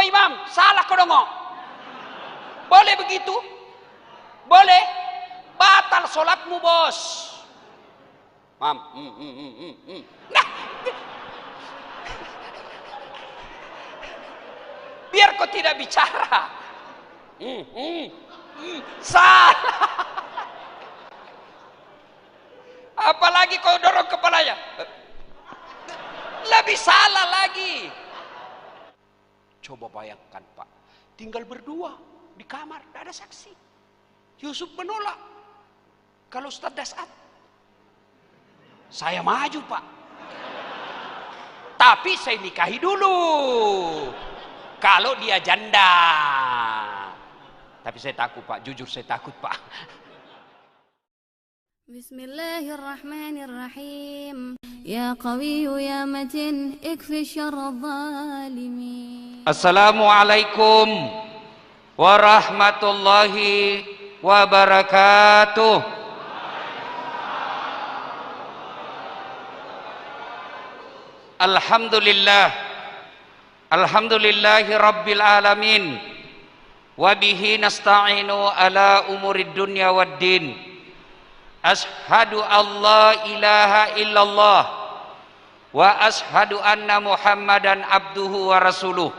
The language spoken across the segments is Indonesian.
imam, salah kau dongok. Boleh begitu? Boleh? Batal solatmu bos. Mam. Nah, biar kau tidak bicara. Salah. Apalagi kau dorong kepalanya, lebih salah lagi. Coba bayangkan Pak, tinggal berdua di kamar, tidak ada saksi. Yusuf menolak. Kalau Ustaz Dasat, saya maju Pak, tapi saya nikahi dulu. Kalau dia janda, tapi saya takut Pak, jujur saya takut Pak. Bismillahirrahmanirrahim. Ya Qawiyyu ya Matin, ikfi syarra zalimin. Assalamualaikum warahmatullahi wabarakatuh. Alhamdulillah, alhamdulillahi rabbil alamin, wabihi nasta'inu ala umurid dunya waddin. Ashhadu an la ilaha illallah wa ashhadu anna Muhammadan abduhu wa rasuluh.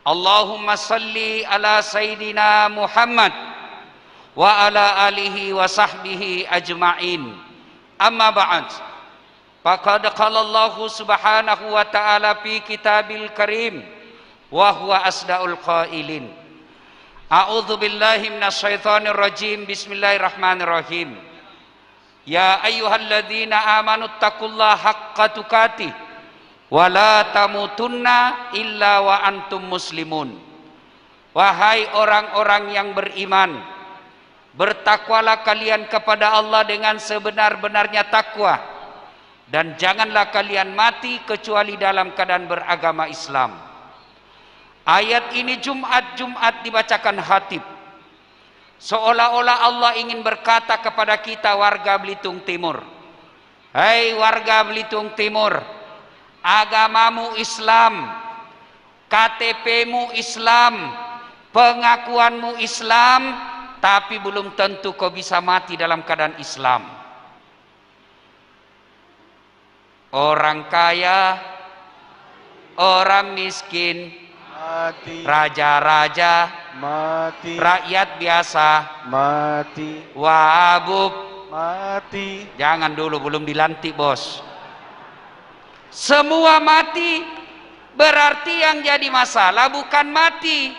Allahumma salli ala Sayyidina Muhammad wa ala alihi wa sahbihi ajma'in. Amma ba'd. Faqad qala Allah subhanahu wa ta'ala fi kitabil karim wa huwa asdaqul qailin. A'udzu billahi minasy syaithanir rajim. Bismillahirrahmanirrahim. Ya ayyuhalladzina amanu taqullaha haqqa tuqatih wa la tamutunna illa wa antum muslimun. Wahai orang-orang yang beriman, bertakwalah kalian kepada Allah dengan sebenar-benarnya takwa, dan janganlah kalian mati kecuali dalam keadaan beragama Islam. Ayat ini Jumat dibacakan khatib, seolah-olah Allah ingin berkata kepada kita warga Belitung Timur, hei warga Belitung Timur, agamamu Islam, KTP-mu Islam, pengakuanmu Islam, tapi belum tentu kau bisa mati dalam keadaan Islam. Orang kaya, orang miskin, mati. Raja-raja mati, rakyat biasa mati, wabub mati. Jangan dulu, belum dilantik bos. Semua mati. Berarti yang jadi masalah bukan mati.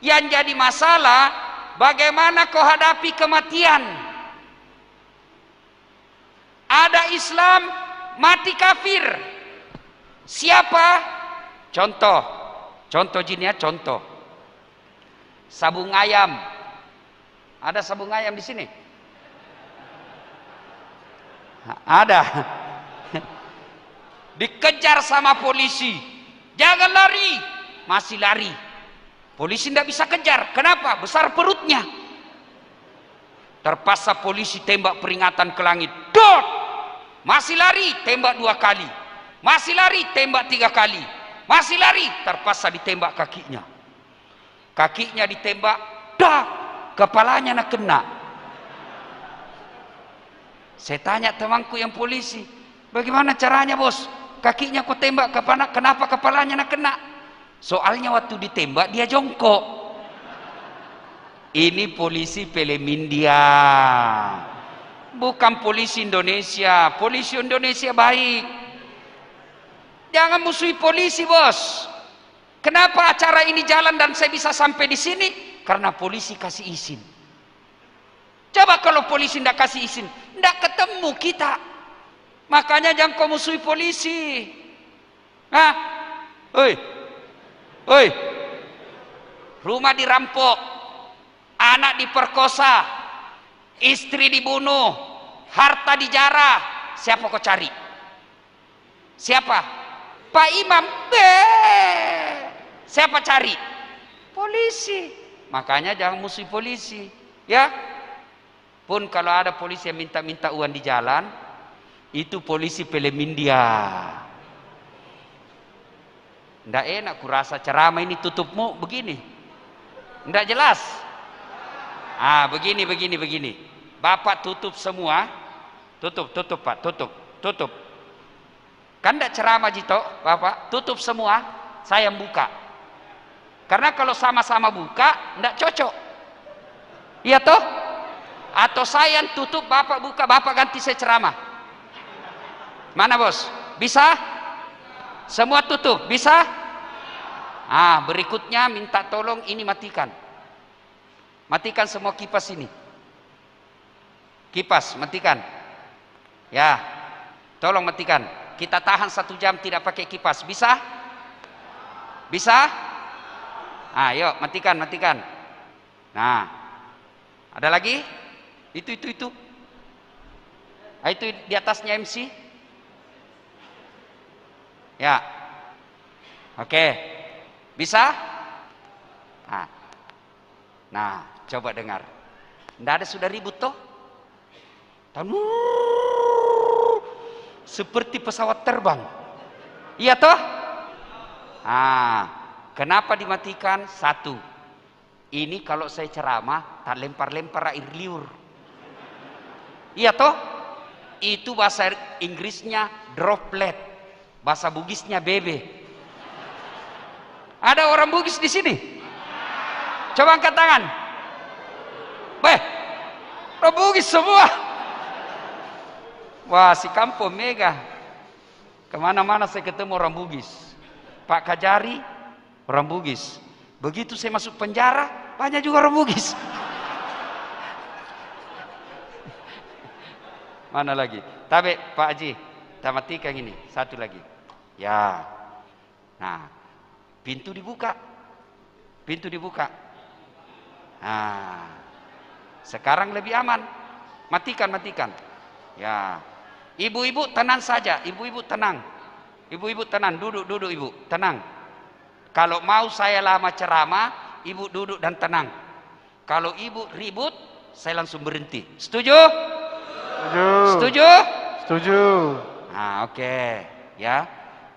Yang jadi masalah bagaimana kau hadapi kematian. Ada Islam mati kafir. Siapa? Contoh jin ya, contoh. Sabung ayam. Ada sabung ayam di sini? Ada. Dikejar sama polisi. Jangan lari. Masih lari. Polisi tidak bisa kejar. Kenapa? Besar perutnya. Terpaksa polisi tembak peringatan ke langit. Dot! Masih lari, tembak 2 kali. Masih lari, tembak 3 kali. Masih lari, terpaksa ditembak kakinya. Kakinya ditembak, dah, kepalanya nak kena. Saya tanya temanku yang polisi, bagaimana caranya bos? Kakinya kau tembak, kenapa kepalanya nak kena? Soalnya waktu ditembak dia jongkok. Ini polisi film India, bukan polisi Indonesia. Polisi Indonesia baik. Jangan musuhi polisi bos. Kenapa acara ini jalan dan saya bisa sampai di sini? Karena polisi kasih izin. Coba kalau polisi tidak kasih izin, tidak ketemu kita. Makanya jangan kau musuhi polisi. Hah? Oi. Rumah dirampok, anak diperkosa, istri dibunuh, harta dijarah. Siapa kau cari? Siapa? Pak Imam. Siapa cari? Polisi. Makanya jangan musuhi polisi, ya. Pun kalau ada polisi yang minta-minta uang di jalan, itu polisi film India. Nggak enak kurasa ceramah ini tutupmu begini. Nggak jelas. Begini. Bapak tutup semua. Tutup Pak, tutup. Kan nggak ceramah Jito, Bapak, tutup semua, saya buka. Karena kalau sama-sama buka, nggak cocok. Iya toh? Atau saya yang tutup, Bapak buka, Bapak ganti saya ceramah. Mana bos? Bisa? Semua tutup, bisa? Berikutnya minta tolong ini matikan. Matikan semua kipas ini. Kipas, matikan. Ya, tolong matikan. Kita tahan 1 jam tidak pakai kipas. Bisa? Bisa? Yuk, matikan. Nah, ada lagi? Itu. Itu di atasnya MC. Ya. Oke. Bisa? Nah, coba dengar. Nggak ada sudah ribut toh? Seperti pesawat terbang. Iya toh? Kenapa dimatikan? 1. Ini kalau saya ceramah tak lempar-lempar air liur. Iya toh? Itu bahasa Inggrisnya droplet. Bahasa Bugisnya bebe. Ada orang Bugis di sini? Coba angkat tangan. Orang Bugis semua. Wah, si kampung mega. Kemana-mana saya ketemu orang Bugis. Pak Kajari, orang Bugis. Begitu saya masuk penjara, banyak juga orang Bugis. Mana lagi? Tapi Pak Haji, tamatika ini. 1 lagi. Ya. Nah, pintu dibuka. Sekarang lebih aman. Matikan. Ya. Ibu-ibu tenang saja. Ibu-ibu tenang. Duduk ibu. Tenang. Kalau mau saya lama ceramah, ibu duduk dan tenang. Kalau ibu ribut, saya langsung berhenti. Setuju? Setuju? Oke. Ya.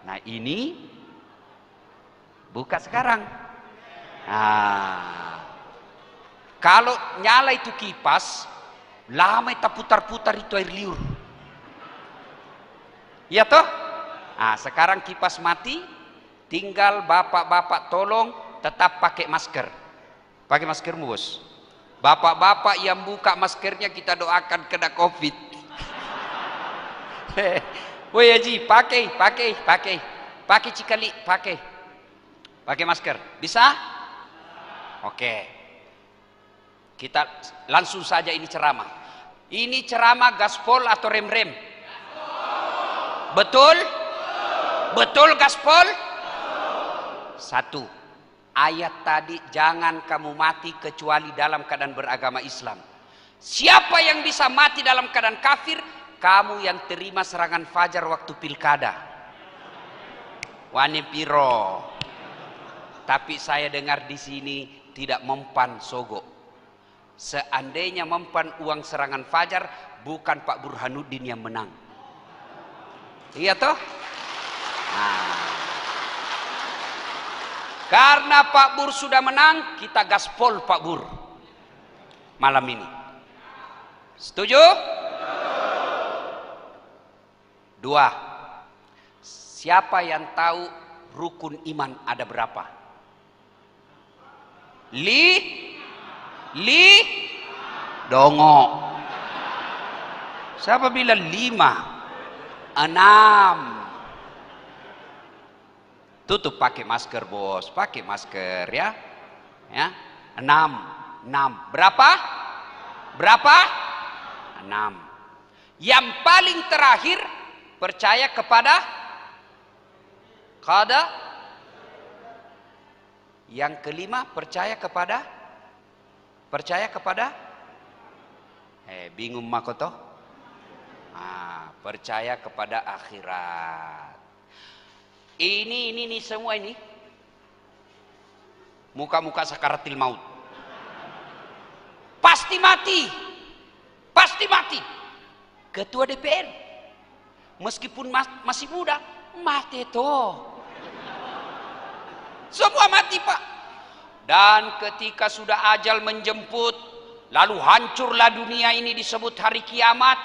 Nah, ini buka sekarang. Kalau nyala itu kipas, lama kita putar-putar itu air liur. Iya toh? Sekarang kipas mati, tinggal bapak-bapak tolong tetap pakai masker. Pakai maskermu bos. Bapak-bapak yang buka maskernya kita doakan kena COVID. Woi Haji, pakai cikali, pakai masker. Bisa? Oke. Kita langsung saja ini ceramah. Ini ceramah gaspol atau rem-rem? Betul? Betul gaspol? 1. Ayat tadi, jangan kamu mati kecuali dalam keadaan beragama Islam. Siapa yang bisa mati dalam keadaan kafir? Kamu yang terima serangan fajar waktu pilkada. Wani piro. Tapi saya dengar di sini tidak mempan sogok. Seandainya mempan uang serangan fajar, bukan Pak Burhanuddin yang menang. Iya toh? Karena Pak Bur sudah menang, kita gaspol Pak Bur malam ini. Setuju? 2. Siapa yang tahu rukun iman ada berapa? Dongo. Siapa bilang 5? 6. Tutup pakai masker bos, pakai masker ya. 6. Berapa? 6. Yang paling terakhir, percaya kepada qada. Yang kelima, percaya kepada bingung makoto. Percaya kepada akhirat. Ini semua ini muka-muka sakaratil maut. Pasti mati. Ketua DPR meskipun masih muda mati toh. Semua mati, Pak. Dan ketika sudah ajal menjemput, lalu hancurlah dunia ini disebut hari kiamat,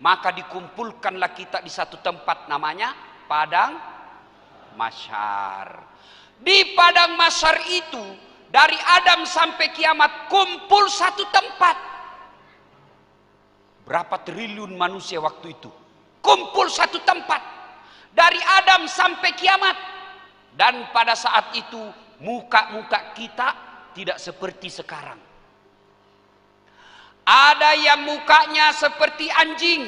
maka dikumpulkanlah kita di satu tempat namanya Padang Mahsyar. Di Padang Mahsyar itu dari Adam sampai kiamat kumpul satu tempat. Berapa triliun manusia waktu itu kumpul satu tempat dari Adam sampai kiamat. Dan pada saat itu muka-muka kita tidak seperti sekarang. Ada yang mukanya seperti anjing.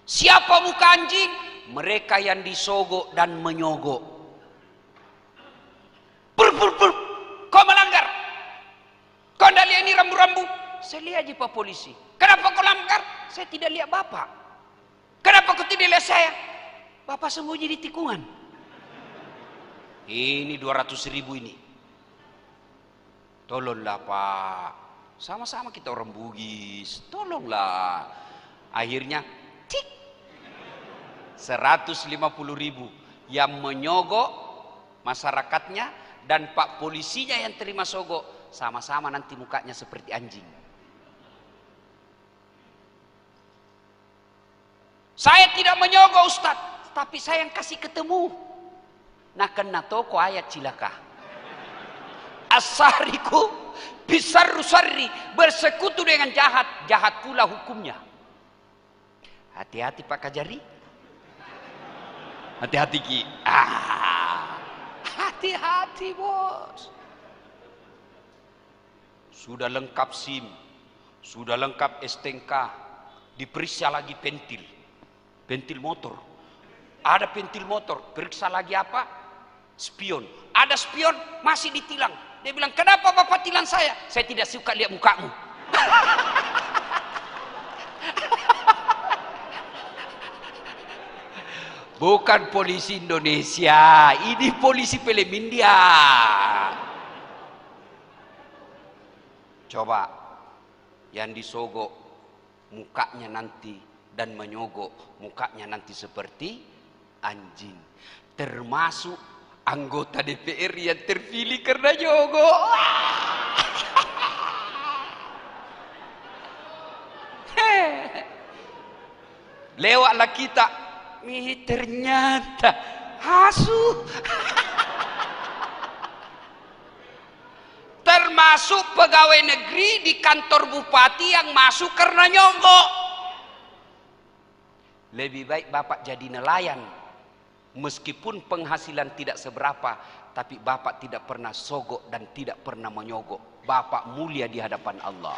Siapa muka anjing? Mereka yang disogok dan menyogok. Pur, kau melanggar. Kau tidak lihat ini rambu-rambu? Saya lihat aja Pak Polisi. Kenapa kau langgar? Saya tidak lihat Bapak. Kenapa kau tidak lihat saya? Bapak sembunyi di tikungan. Ini 200.000 ini. Tolonglah Pak. Sama-sama kita orang Bugis. Tolonglah. Akhirnya cik 150.000 yang menyogok masyarakatnya dan Pak Polisinya yang terima sogok. Sama-sama nanti mukanya seperti anjing. Saya tidak menyogok Ustadz, tapi saya yang kasih ketemu. Nah kena toko ayat cilaka. As-sariku bisarru sarri, bersekutu dengan jahat, jahat pula hukumnya. Hati-hati Pak Kajari. Hati-hati Ki. Hati-hati bos. Sudah lengkap SIM, sudah lengkap STNK, diperiksa lagi pentil, pentil motor. Ada pentil motor, periksa lagi apa? Spion. Ada spion, masih ditilang. Dia bilang, kenapa Bapak tilang saya? Saya tidak suka lihat mukamu. Bukan polisi Indonesia, ini polisi film India. Coba yang disogok mukanya nanti dan menyogok mukanya nanti seperti anjing. Termasuk anggota DPR yang terpilih karena nyogok. Lewatlah kita. Ternyata hasu. Termasuk pegawai negeri di kantor bupati yang masuk karena nyogok. Lebih baik Bapak jadi nelayan. Meskipun penghasilan tidak seberapa, tapi Bapak tidak pernah sogok dan tidak pernah menyogok. Bapak mulia di hadapan Allah.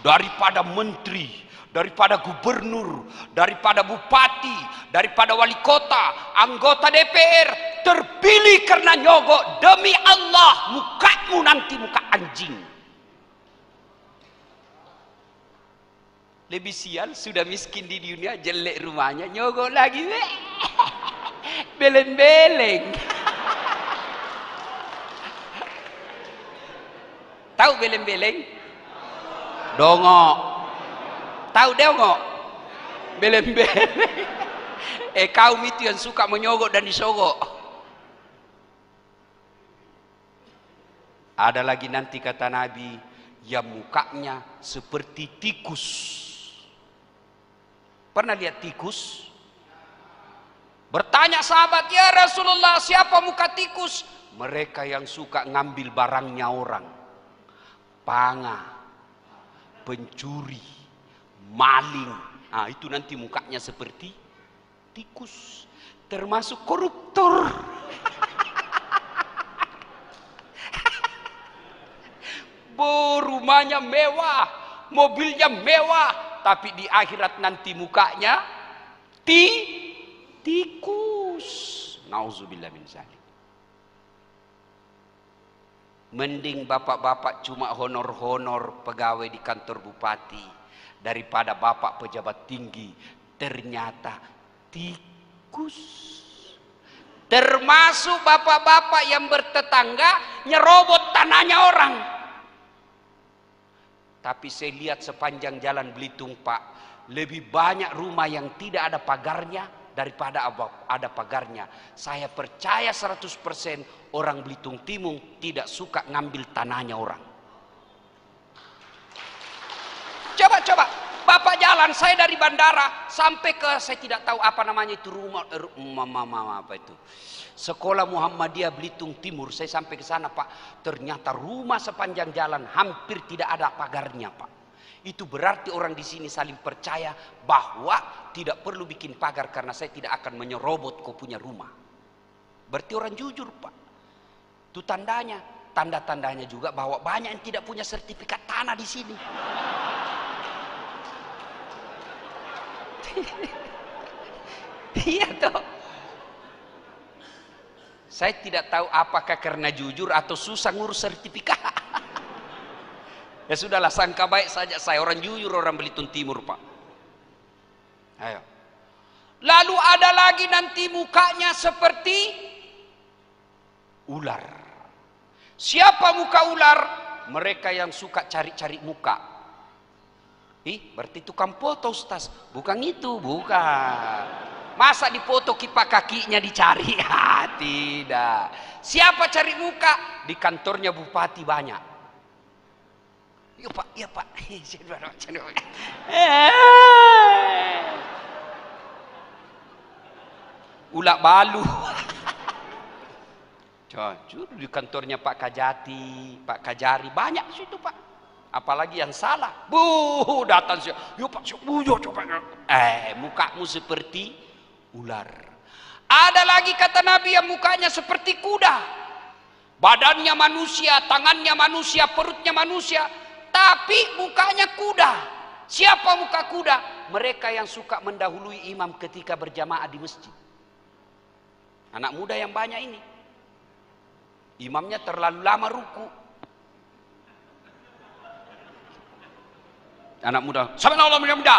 Daripada menteri, daripada gubernur, daripada bupati, daripada wali kota, anggota DPR terpilih karena nyogok, demi Allah mukamu nanti muka anjing. Lebih sial, sudah miskin di dunia, jelek rumahnya, nyogok lagi. Beleng-beleng. Tahu beleng-beleng? Dongok. Tahu dongok? Beleng-beleng. Kaum itu yang suka menyogok dan disogok. Ada lagi nanti kata Nabi, yang mukanya seperti tikus. Pernah lihat tikus? Bertanya sahabat, ya Rasulullah, siapa muka tikus? Mereka yang suka ngambil barangnya orang. Panga, pencuri, maling. Nah, itu nanti mukanya seperti tikus. Termasuk koruptor. Rumahnya mewah, mobilnya mewah, tapi di akhirat nanti mukanya tikus. Nauzubillah min dzalik. Mending bapak-bapak cuma honor-honor pegawai di kantor bupati daripada bapak pejabat tinggi ternyata tikus. Termasuk bapak-bapak yang bertetangga nyerobot tanahnya orang. Tapi saya lihat sepanjang jalan Belitung Pak, lebih banyak rumah yang tidak ada pagarnya daripada ada pagarnya. Saya percaya 100% orang Belitung Timur tidak suka ngambil tanahnya orang. Coba, Bapak jalan, saya dari bandara sampai ke, saya tidak tahu apa namanya itu rumah, apa itu, Sekolah Muhammadiyah Belitung Timur. Saya sampai ke sana, Pak. Ternyata rumah sepanjang jalan hampir tidak ada pagarnya, Pak. Itu berarti orang di sini saling percaya bahwa tidak perlu bikin pagar karena saya tidak akan menyerobot kau punya rumah. Berarti orang jujur, Pak. Itu tandanya. Tanda-tandanya juga bahwa banyak yang tidak punya sertifikat tanah di sini. Iya toh. Saya tidak tahu apakah karena jujur atau susah ngurus sertifikat. Ya sudahlah, sangka baik saja saya orang jujur, orang Belitung Timur, Pak. Ayo. Lalu ada lagi nanti mukanya seperti ular. Siapa muka ular? Mereka yang suka cari-cari muka. Berarti tukang foto, Ustaz. Bukan itu, bukan. Masa dipoto kipak kakinya dicari? Tidak. Siapa cari muka? Di kantornya bupati banyak. Iya Pak, iya Pak. Ulak balu. Jujur di kantornya Pak Kajati, Pak Kajari banyak situ, Pak. Apalagi yang salah, datang sih. Yo Pak, coba. Mukamu seperti ular. Ada lagi kata Nabi yang mukanya seperti kuda. Badannya manusia, tangannya manusia, perutnya manusia, tapi mukanya kuda. Siapa muka kuda? Mereka yang suka mendahului imam ketika berjamaah di masjid. Anak muda yang banyak ini. Imamnya terlalu lama ruku. Anak muda, sampai Allah muda.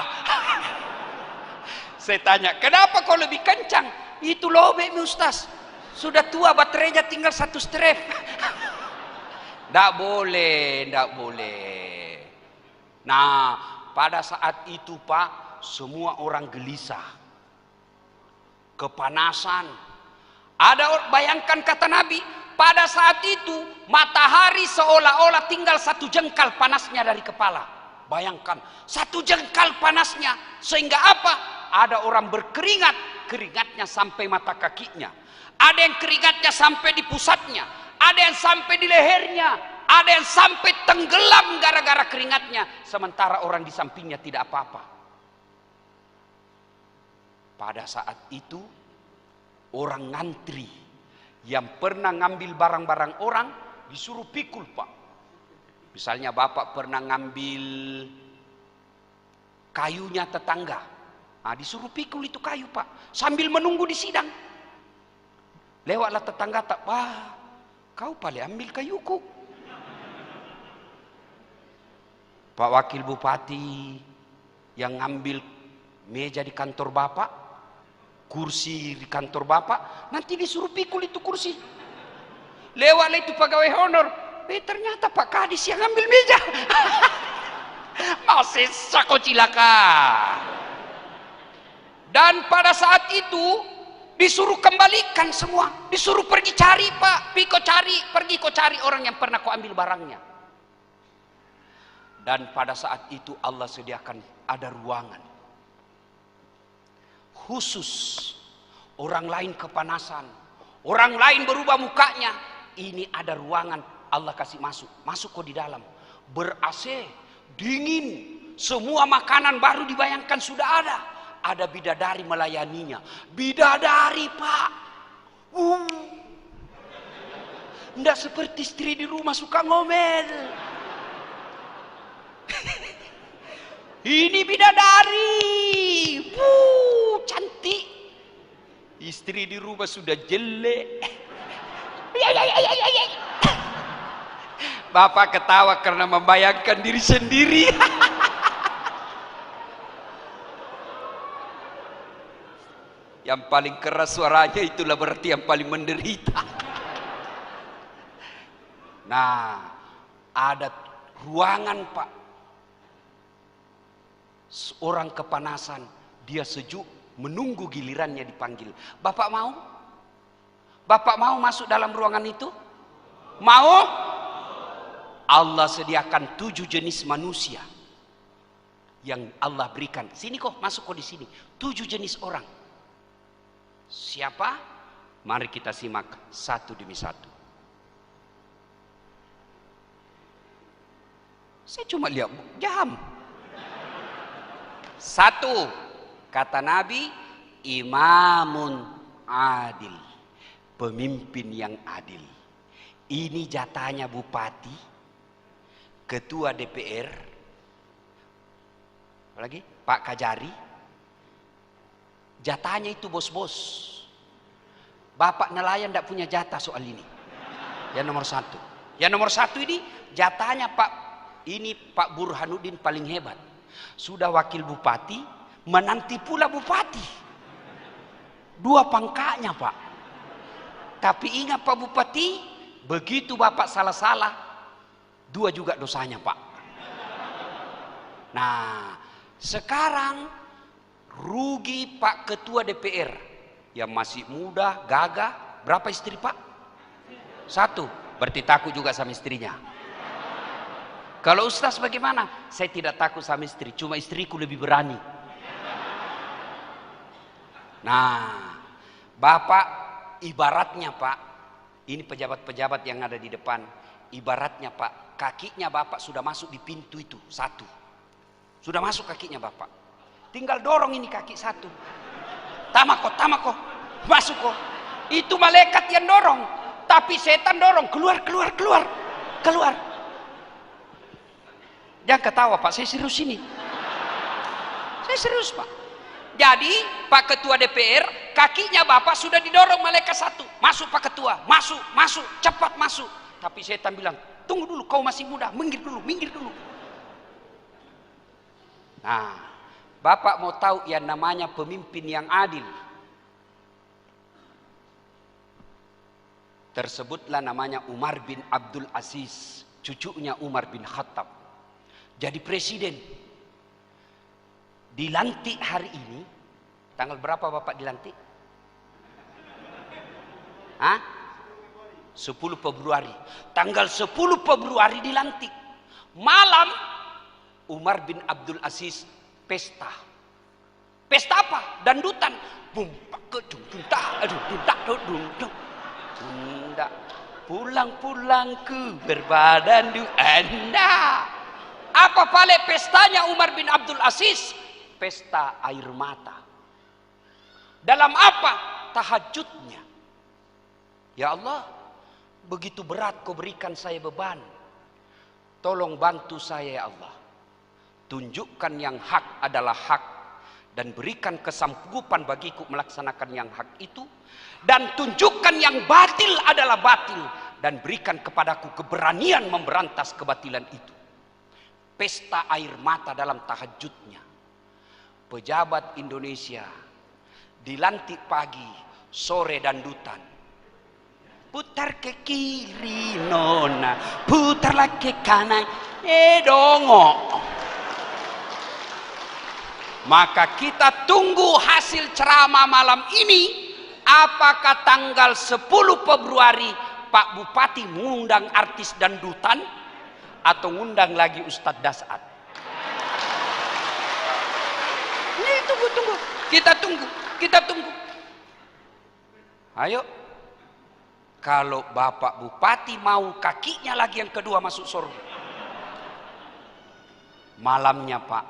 Saya tanya, kenapa kau lebih kencang? Itu lobek Ustaz. Sudah tua, baterainya tinggal 1 strap. Tidak boleh. Nah, pada saat itu Pak, semua orang gelisah, kepanasan. Bayangkan kata Nabi, pada saat itu matahari seolah-olah tinggal 1 jengkal panasnya dari kepala. Bayangkan 1 jengkal panasnya, sehingga apa? Ada orang berkeringat, keringatnya sampai mata kakinya. Ada yang keringatnya sampai di pusatnya, ada yang sampai di lehernya, ada yang sampai tenggelam gara-gara keringatnya. Sementara orang di sampingnya tidak apa-apa. Pada saat itu orang ngantri yang pernah ngambil barang-barang orang disuruh pikul, Pak. Misalnya Bapak pernah ngambil kayunya tetangga, disuruh pikul itu kayu, Pak, sambil menunggu di sidang. Lewatlah tetangga, kau paling ambil kayuku. Pak Wakil Bupati yang ngambil meja di kantor Bapak, kursi di kantor Bapak, nanti disuruh pikul itu kursi. Lewatlah itu pegawai honor, ternyata Pak Kadis yang ngambil meja. Masih sako cilaka. Dan pada saat itu disuruh kembalikan semua, disuruh pergi cari, Pak, pergi kau cari orang yang pernah kau ambil barangnya. Dan pada saat itu Allah sediakan ada ruangan khusus, orang lain kepanasan, orang lain berubah mukanya, ini ada ruangan Allah kasih masuk kau di dalam, ber-AC, dingin, semua makanan baru dibayangkan sudah ada bidadari melayaninya. Bidadari, Pak. Nggak seperti istri di rumah suka ngomel. Ini bidadari. Cantik. Istri di rumah sudah jelek. Bapak ketawa karena membayangkan diri sendiri. Yang paling keras suaranya itulah berarti yang paling menderita. Nah, ada ruangan, Pak. Orang kepanasan, dia sejuk menunggu gilirannya dipanggil. Bapak mau? Bapak mau masuk dalam ruangan itu? Mau? Allah sediakan 7 jenis manusia yang Allah berikan. Sini kok, masuk kok di sini. 7 jenis orang. Siapa? Mari kita simak satu demi satu. Saya cuma lihat jam. 1, kata Nabi, imamun adil, pemimpin yang adil. Ini jatahnya bupati, ketua DPR, apalagi Pak Kajari. Jatahnya itu bos-bos. Bapak nelayan tidak punya jatah soal ini. Yang nomor 1. Yang nomor 1 ini jatahnya Pak Burhanuddin paling hebat. Sudah wakil bupati, menanti pula bupati. 2 pangkatnya Pak. Tapi ingat Pak Bupati, begitu Bapak salah-salah, 2 juga dosanya Pak. Nah, sekarang rugi Pak Ketua DPR yang masih muda, gagah. Berapa istri Pak? 1. Berarti takut juga sama istrinya. Kalau Ustaz bagaimana? Saya tidak takut sama istri, cuma istriku lebih berani. Nah, Bapak ibaratnya Pak, ini pejabat-pejabat yang ada di depan, ibaratnya Pak, kakinya Bapak sudah masuk di pintu itu 1. Sudah masuk kakinya Bapak. Tinggal dorong ini kaki 1. Tamako, masuk kok. Itu malaikat yang dorong, tapi setan dorong, keluar. Jangan ketawa Pak, saya serius ini. Saya serius Pak. Jadi Pak Ketua DPR, kakinya Bapak sudah didorong malaikat 1. Masuk Pak Ketua, masuk, cepat masuk. Tapi setan bilang, tunggu dulu, kau masih muda, minggir dulu. Nah, Bapak mau tahu yang namanya pemimpin yang adil. Tersebutlah namanya Umar bin Abdul Aziz, cucunya Umar bin Khattab. Jadi presiden. Dilantik hari ini. Tanggal berapa Bapak dilantik? 10 Februari. Tanggal 10 Februari dilantik. Malam Umar bin Abdul Aziz pesta. Pesta apa? Dandutan. Pulang-pulangku berbadandu Anda. Apa pale pestanya Umar bin Abdul Aziz? Pesta air mata. Dalam apa? Tahajudnya. Ya Allah, begitu berat kau berikan saya beban. Tolong bantu saya ya Allah. Tunjukkan yang hak adalah hak. Dan berikan kesanggupan bagiku melaksanakan yang hak itu. Dan tunjukkan yang batil adalah batil. Dan berikan kepadaku keberanian memberantas kebatilan itu. Pesta air mata dalam tahajudnya. Pejabat Indonesia dilantik pagi, sore dandutan. Putar ke kiri nona, putarlah ke kanan, dongo. Maka kita tunggu hasil ceramah malam ini. Apakah tanggal 10 Februari Pak Bupati mengundang artis dandutan atau ngundang lagi Ustadz Dasat? Ini tunggu. Kita tunggu. Ayo. Kalau Bapak Bupati mau kakinya lagi yang kedua masuk surga. Malamnya Pak,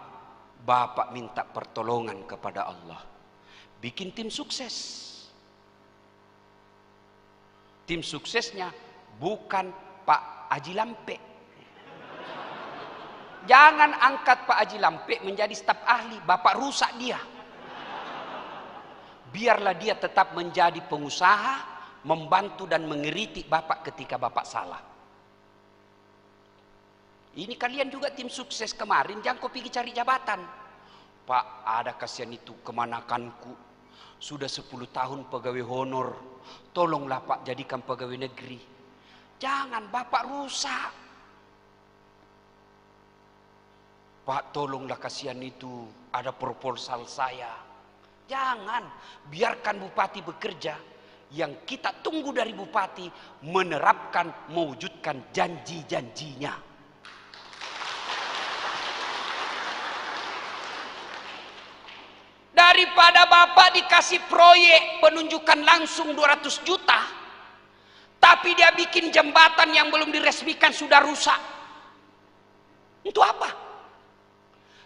Bapak minta pertolongan kepada Allah. Bikin tim sukses. Tim suksesnya bukan Pak Haji Lampe. Jangan angkat Pak Haji Lampe menjadi staf ahli. Bapak rusak dia. Biarlah dia tetap menjadi pengusaha, membantu dan mengeriti Bapak ketika Bapak salah. Ini kalian juga tim sukses kemarin. Jangan kau pergi cari jabatan. Pak, ada kasihan itu kemanakanku. Sudah 10 tahun pegawai honor. Tolonglah Pak jadikan pegawai negeri. Jangan, Bapak rusak. Pak tolonglah kasihan itu, ada proposal saya. Jangan, biarkan bupati bekerja. Yang kita tunggu dari bupati menerapkan, mewujudkan janji-janjinya. Daripada Bapak dikasih proyek penunjukan langsung 200 juta, tapi dia bikin jembatan yang belum diresmikan sudah rusak. Untuk apa?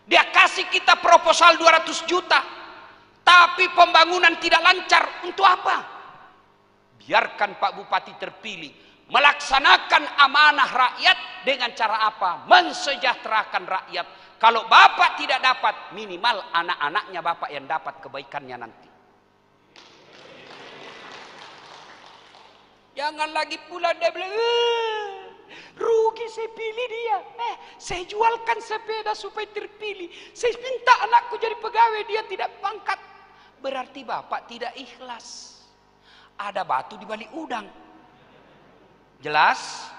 Dia kasih kita proposal 200 juta, tapi pembangunan tidak lancar. Untuk apa? Biarkan Pak Bupati terpilih melaksanakan amanah rakyat dengan cara apa? Mensejahterakan rakyat. Kalau Bapak tidak dapat, minimal anak-anaknya Bapak yang dapat kebaikannya nanti. Jangan lagi pula dia bilang, rugi saya pilih dia. Saya jualkan sepeda supaya terpilih. Saya minta anakku jadi pegawai, dia tidak pangkat. Berarti Bapak tidak ikhlas. Ada batu di balik udang. Jelas?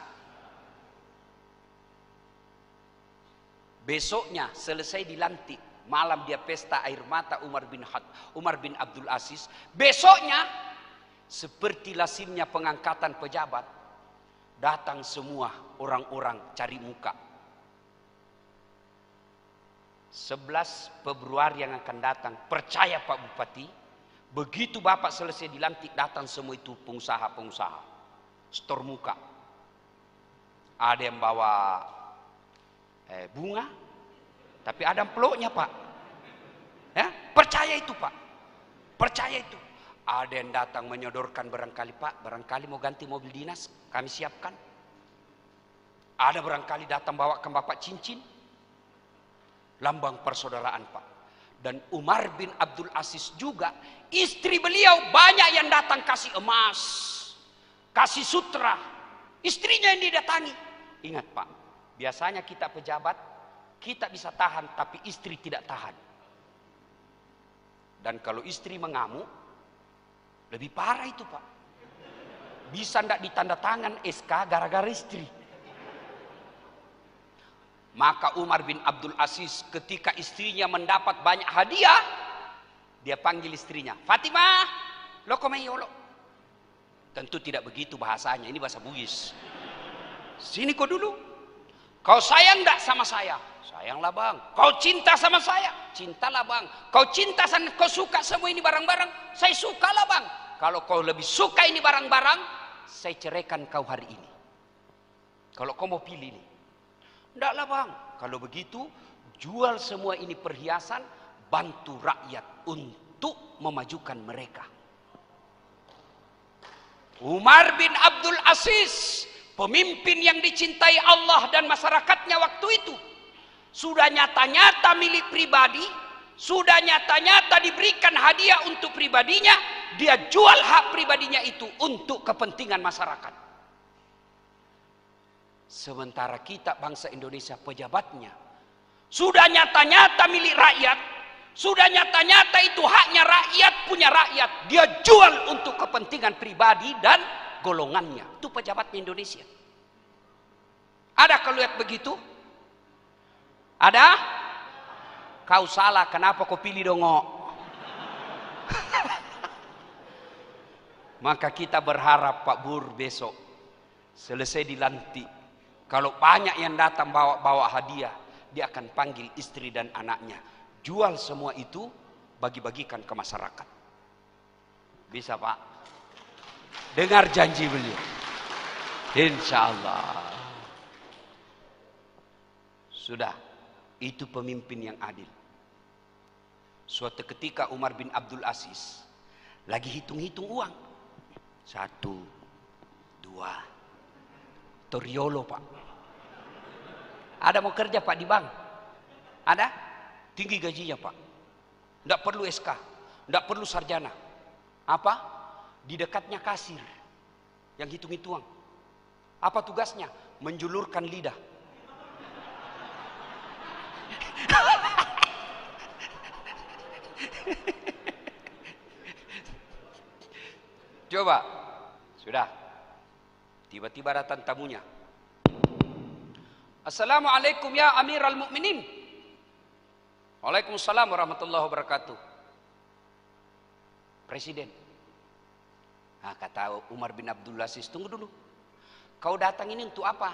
Besoknya selesai dilantik, malam dia pesta air mata Umar bin Abdul Aziz. Besoknya seperti lazimnya pengangkatan pejabat, datang semua orang-orang cari muka. 11 Februari yang akan datang, percaya Pak Bupati, begitu Bapak selesai dilantik, datang semua itu pengusaha-pengusaha, stor muka. Ada yang bawa bunga, tapi ada amplopnya Pak. Ya, percaya itu Pak, percaya itu. Ada yang datang menyodorkan barangkali Pak, barangkali mau ganti mobil dinas, kami siapkan. Ada barangkali datang bawakan Bapak cincin, lambang persaudaraan Pak. Dan Umar bin Abdul Aziz juga, istri beliau banyak yang datang kasih emas, kasih sutra. Istrinya yang didatangi. Ingat Pak, biasanya kita pejabat, kita bisa tahan, tapi istri tidak tahan. Dan kalau istri mengamuk, lebih parah itu Pak. Bisa tidak ditanda tangan SK gara-gara istri. Maka Umar bin Abdul Aziz ketika istrinya mendapat banyak hadiah, dia panggil istrinya, Fatimah, lo komeyolo. Tentu tidak begitu bahasanya, ini bahasa Bugis. Sini kau dulu. Kau sayang tidak sama saya? Sayanglah bang. Kau cinta sama saya? Cintalah bang. Kau cinta sama, kau suka semua ini barang-barang? Saya sukalah bang. Kalau kau lebih suka ini barang-barang, saya ceraikan kau hari ini. Kalau kau mau pilih ini. Tidaklah bang, kalau begitu jual semua ini perhiasan, bantu rakyat untuk memajukan mereka. Umar bin Abdul Aziz, pemimpin yang dicintai Allah dan masyarakatnya waktu itu, sudah nyata-nyata milik pribadi, sudah nyata-nyata diberikan hadiah untuk pribadinya, dia jual hak pribadinya itu untuk kepentingan masyarakat. Sementara kita bangsa Indonesia pejabatnya sudah nyata-nyata milik rakyat, sudah nyata-nyata itu haknya rakyat, punya rakyat, dia jual untuk kepentingan pribadi dan golongannya. Itu pejabatnya Indonesia. Ada kalau lihat begitu? Ada? Kau salah, kenapa kau pilih dongok? Maka kita berharap Pak Bur besok selesai dilantik, kalau banyak yang datang bawa hadiah, dia akan panggil istri dan anaknya. Jual semua itu, bagi-bagikan ke masyarakat. Bisa Pak? Dengar janji beliau. Insya Allah. Sudah, itu pemimpin yang adil. Suatu ketika Umar bin Abdul Aziz lagi hitung-hitung uang. 1, 2, Toriolo Pak. Ada mau kerja Pak di bank? Ada? Tinggi gajinya Pak. Tidak perlu SK, tidak perlu sarjana. Apa? Di dekatnya kasir yang hitung-hitung. Apa tugasnya? Menjulurkan lidah. Coba, sudah. Tiba-tiba datang tamunya. Assalamualaikum ya Amirul Mukminin. Waalaikumsalam warahmatullahi wabarakatuh. Presiden. Nah, kata Umar bin Abdul Aziz, tunggu dulu. Kau datang ini untuk apa?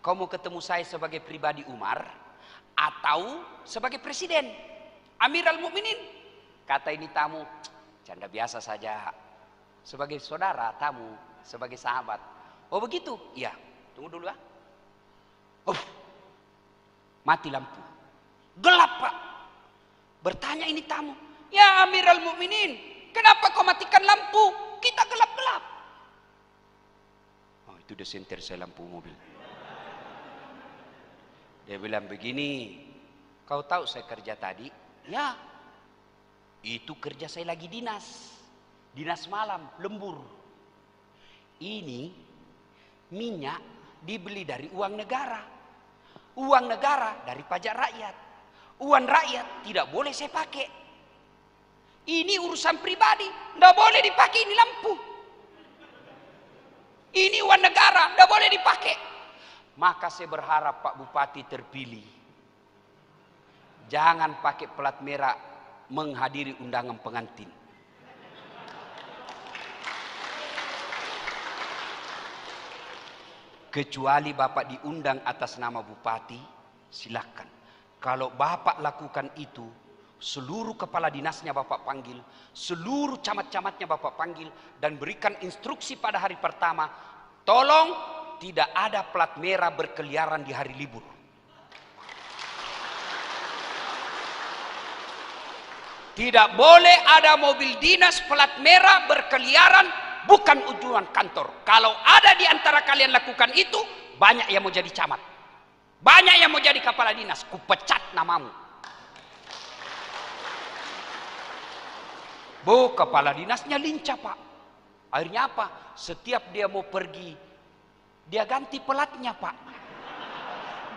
Kau mau ketemu saya sebagai pribadi Umar atau sebagai presiden? Amirul Mukminin. Kata ini tamu, canda biasa saja. Sebagai saudara, tamu, sebagai sahabat. Oh begitu? Iya. Tunggu dulu ah. Mati lampu. Gelap Pak. Bertanya ini tamu, ya Amirul Mukminin, kenapa kau matikan lampu? Kita gelap-gelap. Oh itu udah senter saya lampu mobil. Dia bilang begini, kau tahu saya kerja tadi? Ya, itu kerja saya lagi dinas. Dinas malam, lembur. Ini minyak dibeli dari uang negara. Uang negara dari pajak rakyat. Uang rakyat tidak boleh saya pakai. Ini urusan pribadi, tidak boleh dipakai ini lampu. Ini uang negara, tidak boleh dipakai. Maka saya berharap Pak Bupati terpilih. Jangan pakai pelat merah menghadiri undangan pengantin. Kecuali Bapak diundang atas nama Bupati, silakan. Kalau Bapak lakukan itu, seluruh kepala dinasnya Bapak panggil, seluruh camat-camatnya Bapak panggil, dan berikan instruksi pada hari pertama, tolong tidak ada plat merah berkeliaran di hari libur. Tidak boleh ada mobil dinas plat merah berkeliaran bukan ujungan kantor. Kalau ada di antara kalian lakukan itu, banyak yang mau jadi camat. Banyak yang mau jadi kepala dinas, kupecat namamu. Bu, kepala dinasnya lincah Pak. Akhirnya apa? Setiap dia mau pergi, dia ganti pelatnya Pak.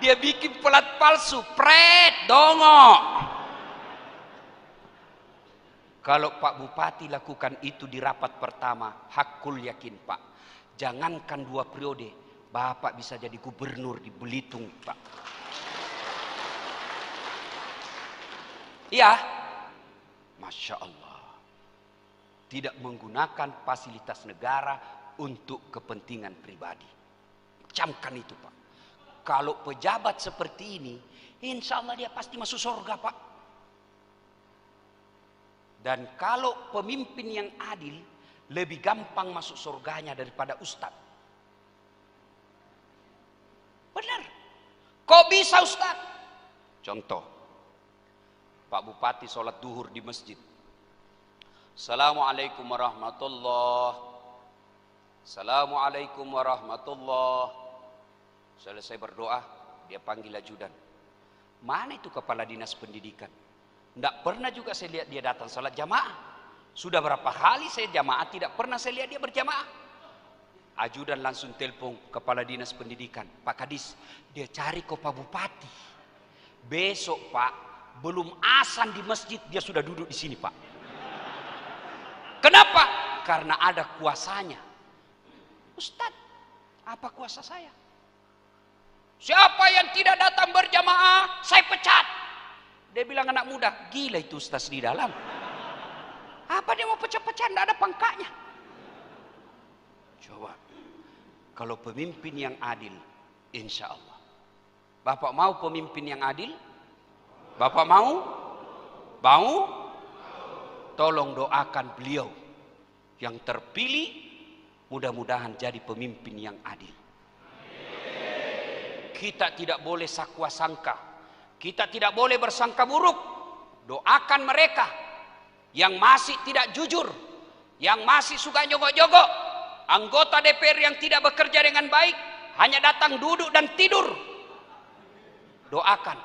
Dia bikin pelat palsu, pret, dongok. Kalau Pak Bupati lakukan itu di rapat pertama, hakul yakin Pak. Jangankan 2 periode, Bapak bisa jadi gubernur di Belitung Pak. Iya, Masya Allah. Tidak menggunakan fasilitas negara untuk kepentingan pribadi. Camkan itu Pak. Kalau pejabat seperti ini, insya Allah dia pasti masuk surga Pak. Dan kalau pemimpin yang adil, lebih gampang masuk surganya daripada ustadz. Benar. Kok bisa Ustaz? Contoh, Pak Bupati sholat duhur di masjid. Assalamualaikum warahmatullahi. Assalamualaikum warahmatullahi. Selesai berdoa, dia panggil ajudan. Mana itu kepala dinas pendidikan? Tidak pernah juga saya lihat dia datang sholat jamaah. Sudah berapa kali saya jamaah, tidak pernah saya lihat dia berjamaah. Ajudan langsung telepon kepala dinas pendidikan, Pak Kadis, dia cari ke Pak Bupati. Besok Pak, belum azan di masjid dia sudah duduk di sini Pak. Kenapa? Karena ada kuasanya. Ustaz, apa kuasa saya? Siapa yang tidak datang berjamaah, saya pecat. Dia bilang anak muda, gila itu Ustaz di dalam. Apa dia mau pecah-pecah? Tidak ada pangkatnya. Coba, kalau pemimpin yang adil, insya Allah. Bapak mau pemimpin yang adil? Bapak mau? Mau? Tolong doakan beliau yang terpilih, mudah-mudahan jadi pemimpin yang adil. Kita tidak boleh sakwa sangka, kita tidak boleh bersangka buruk. Doakan mereka yang masih tidak jujur, yang masih suka jogok-jogok, anggota DPR yang tidak bekerja dengan baik, hanya datang duduk dan tidur. Doakan,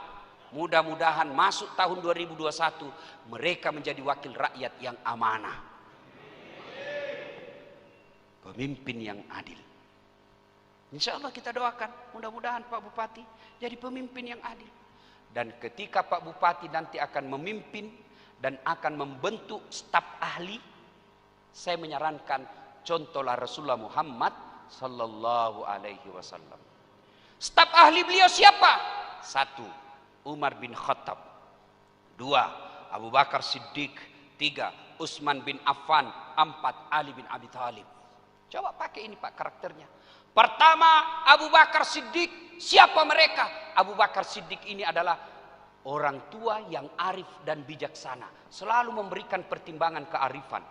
mudah-mudahan masuk tahun 2021 mereka menjadi wakil rakyat yang amanah, pemimpin yang adil. Insya Allah kita doakan, mudah-mudahan Pak Bupati jadi pemimpin yang adil. Dan ketika Pak Bupati nanti akan memimpin dan akan membentuk staf ahli, saya menyarankan contohlah Rasulullah Muhammad sallallahu alaihi wasallam. Staf ahli beliau siapa? 1, Umar bin Khattab. 2. Abu Bakar Siddiq. 3. Utsman bin Affan. 4. Ali bin Abi Thalib. Coba pakai ini Pak karakternya. Pertama, Abu Bakar Siddiq. Siapa mereka? Abu Bakar Siddiq ini adalah orang tua yang arif dan bijaksana, selalu memberikan pertimbangan kearifan.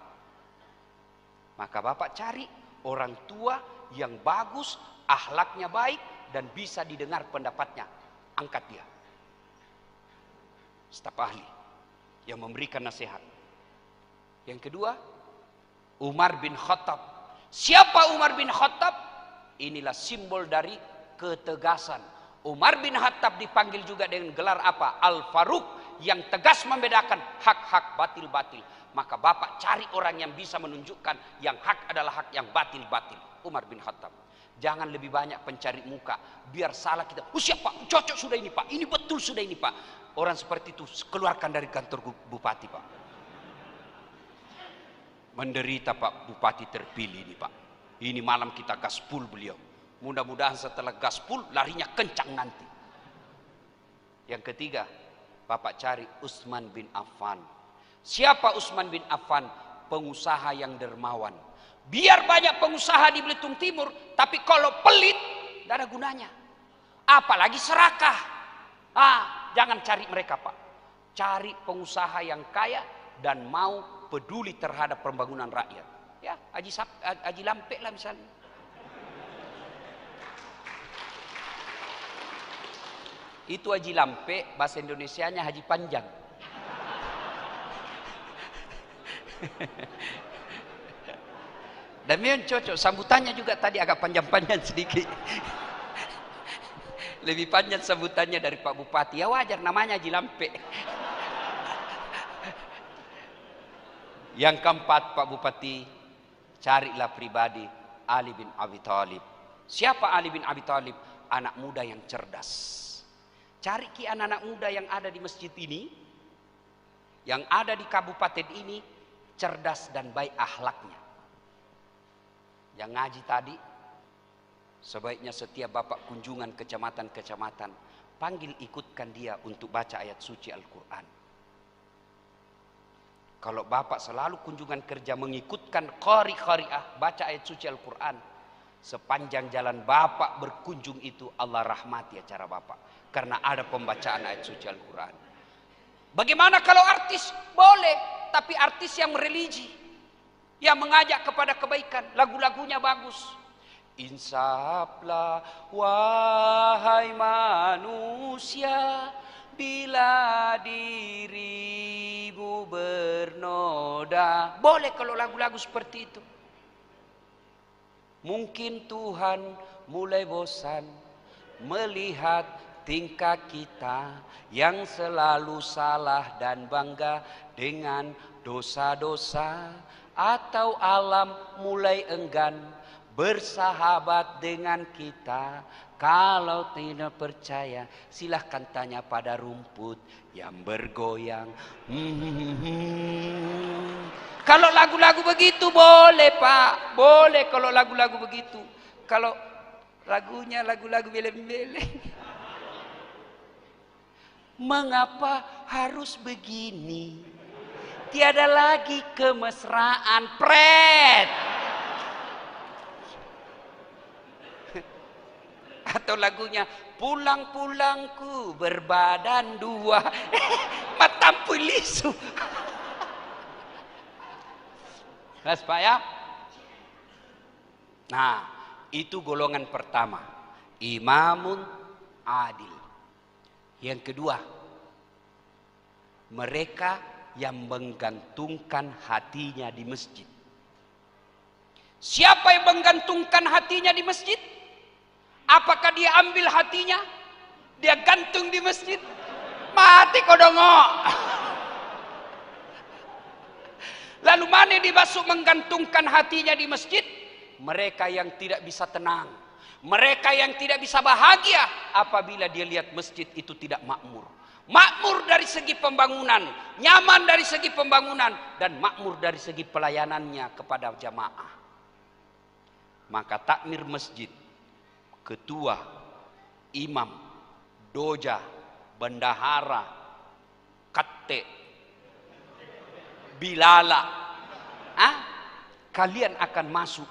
Maka Bapak cari orang tua yang bagus, akhlaknya baik, dan bisa didengar pendapatnya. Angkat dia. Staf ahli yang memberikan nasihat. Yang kedua, Umar bin Khattab. Siapa Umar bin Khattab? Inilah simbol dari ketegasan. Umar bin Khattab dipanggil juga dengan gelar apa? Al-Faruq, yang tegas membedakan hak-hak, batil-batil. Maka Bapak cari orang yang bisa menunjukkan yang hak adalah hak, yang batil-batil. Umar bin Khattab. Jangan lebih banyak pencari muka. Biar salah kita. Oh siapa? Cocok sudah ini Pak. Ini betul sudah ini Pak. Orang seperti itu keluarkan dari kantor bupati Pak. Menderita Pak Bupati terpilih ini Pak. Ini malam kita gaspul beliau. Mudah-mudahan setelah gaspul larinya kencang nanti. Yang ketiga, Bapak cari Utsman bin Affan. Siapa Utsman bin Affan? Pengusaha yang dermawan. Biar banyak pengusaha di Belitung Timur, tapi kalau pelit, tidak ada gunanya. Apalagi serakah. Jangan cari mereka Pak. Cari pengusaha yang kaya dan mau peduli terhadap pembangunan rakyat. Ya, Haji Lampek lah misalnya. Itu Haji Lampek, bahasa Indonesianya Haji Panjang. Dan memang cocok, sambutannya juga tadi agak panjang-panjang sedikit. Lebih panjang sambutannya dari Pak Bupati. Ya wajar, namanya Haji Lampek. Yang keempat Pak Bupati, carilah pribadi Ali bin Abi Thalib. Siapa Ali bin Abi Thalib? Anak muda yang cerdas. Cari anak-anak muda yang ada di masjid ini, yang ada di kabupaten ini, cerdas dan baik akhlaknya. Yang ngaji tadi, sebaiknya setiap Bapak kunjungan kecamatan-kecamatan, panggil ikutkan dia untuk baca ayat suci Al-Quran. Kalau Bapak selalu kunjungan kerja mengikutkan qari-qari'ah, baca ayat suci Al-Quran, sepanjang jalan Bapak berkunjung itu Allah rahmati acara Bapak. Karena ada pembacaan ayat suci Al-Quran. Bagaimana kalau artis? Boleh, tapi artis yang religi, yang mengajak kepada kebaikan, lagu-lagunya bagus. Insaflah wahai manusia, bila dirimu bernoda. Boleh kalau lagu-lagu seperti itu. Mungkin Tuhan mulai bosan melihat tingkah kita yang selalu salah dan bangga dengan dosa-dosa, atau alam mulai enggan bersahabat dengan kita. Kalau tidak percaya, silahkan tanya pada rumput yang bergoyang. Kalau lagu-lagu begitu boleh Pak, boleh kalau lagu-lagu begitu. Kalau lagunya lagu-lagu beleng-beleng, mengapa harus begini? Tiada lagi kemesraan, pret. Atau lagunya pulang-pulangku berbadan dua, matampu lisu. Jelas Pak ya? Nah, itu golongan pertama, imamun adil. Yang kedua, mereka yang menggantungkan hatinya di masjid. Siapa yang menggantungkan hatinya di masjid? Apakah dia ambil hatinya, dia gantung di masjid? Mati kodongo. Lalu mana yang dimaksud menggantungkan hatinya di masjid? Mereka yang tidak bisa tenang, mereka yang tidak bisa bahagia apabila dia lihat masjid itu tidak makmur. Makmur dari segi pembangunan, nyaman dari segi pembangunan, dan makmur dari segi pelayanannya kepada jamaah. Maka takmir masjid, ketua, imam, doja, bendahara, Katte, Bilala, kalian akan masuk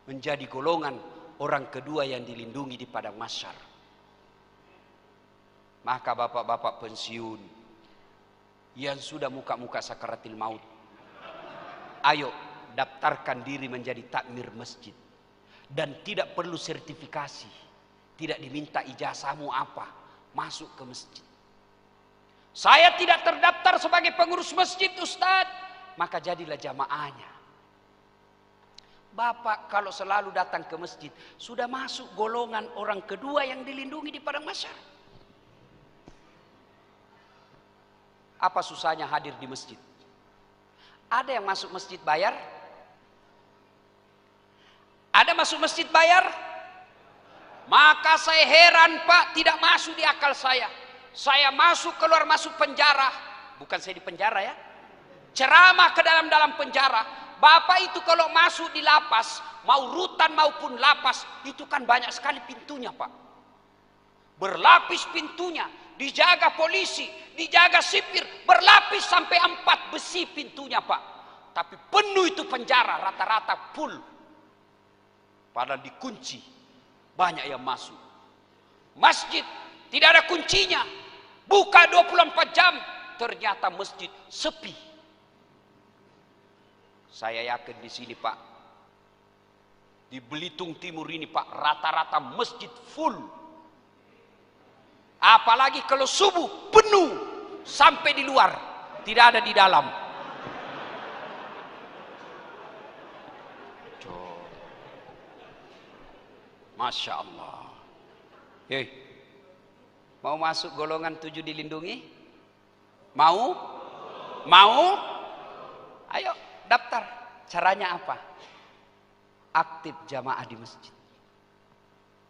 menjadi golongan orang kedua yang dilindungi di padang mahsyar. Maka bapak-bapak pensiun yang sudah muka-muka sakaratil maut, ayo daftarkan diri menjadi takmir masjid. Dan tidak perlu sertifikasi, tidak diminta ijazahmu apa, masuk ke masjid. Saya tidak terdaftar sebagai pengurus masjid, Ustaz, maka jadilah jamaahnya. Bapak kalau selalu datang ke masjid, sudah masuk golongan orang kedua yang dilindungi di padang mahsyar. Apa susahnya hadir di masjid? Ada yang masuk masjid bayar? Ada masuk masjid bayar? Maka saya heran Pak, tidak masuk di akal saya. Saya masuk keluar masuk penjara. Bukan saya di penjara ya. Ceramah ke dalam penjara. Bapak itu kalau masuk di lapas, mau rutan maupun lapas, itu kan banyak sekali pintunya Pak. Berlapis pintunya, dijaga polisi, dijaga sipir, berlapis sampai 4 besi pintunya Pak. Tapi penuh itu penjara, rata-rata full. Padahal dikunci, banyak yang masuk. Masjid tidak ada kuncinya, buka 24 jam, ternyata masjid sepi. Saya yakin di sini Pak, di Belitung Timur ini Pak, rata-rata masjid full. Apalagi kalau subuh penuh sampai di luar, tidak ada di dalam. Masya Allah. Hei, mau masuk golongan 7 dilindungi? Mau? Mau? Ayo daftar. Caranya apa? Aktif jamaah di masjid.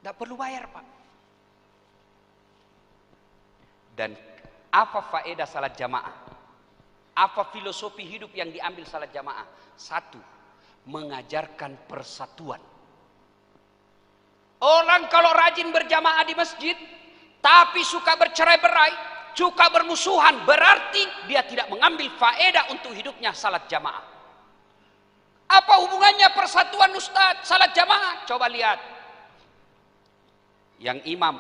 Tidak perlu bayar Pak. Dan apa faedah salat jamaah? Apa filosofi hidup yang diambil salat jamaah? 1, mengajarkan persatuan. Orang kalau rajin berjamaah di masjid, tapi suka bercerai-berai, suka bermusuhan, berarti dia tidak mengambil faedah untuk hidupnya salat jamaah. Apa hubungannya persatuan Ustaz, salat jamaah? Coba lihat. Yang imam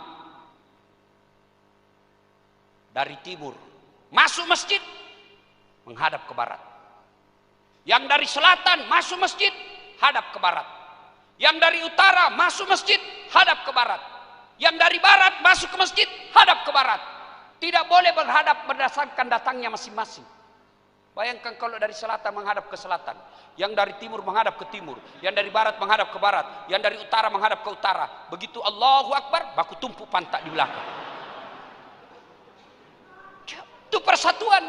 dari timur masuk masjid menghadap ke barat. Yang dari selatan masuk masjid hadap ke barat. Yang dari utara masuk masjid hadap ke barat. Yang dari barat masuk ke masjid hadap ke barat. Tidak boleh berhadap berdasarkan datangnya masing-masing. Bayangkan kalau dari selatan menghadap ke selatan, yang dari timur menghadap ke timur, yang dari barat menghadap ke barat, yang dari utara menghadap ke utara. Begitu Allahu Akbar, baku tumpuk pantat di belakang. Itu persatuan.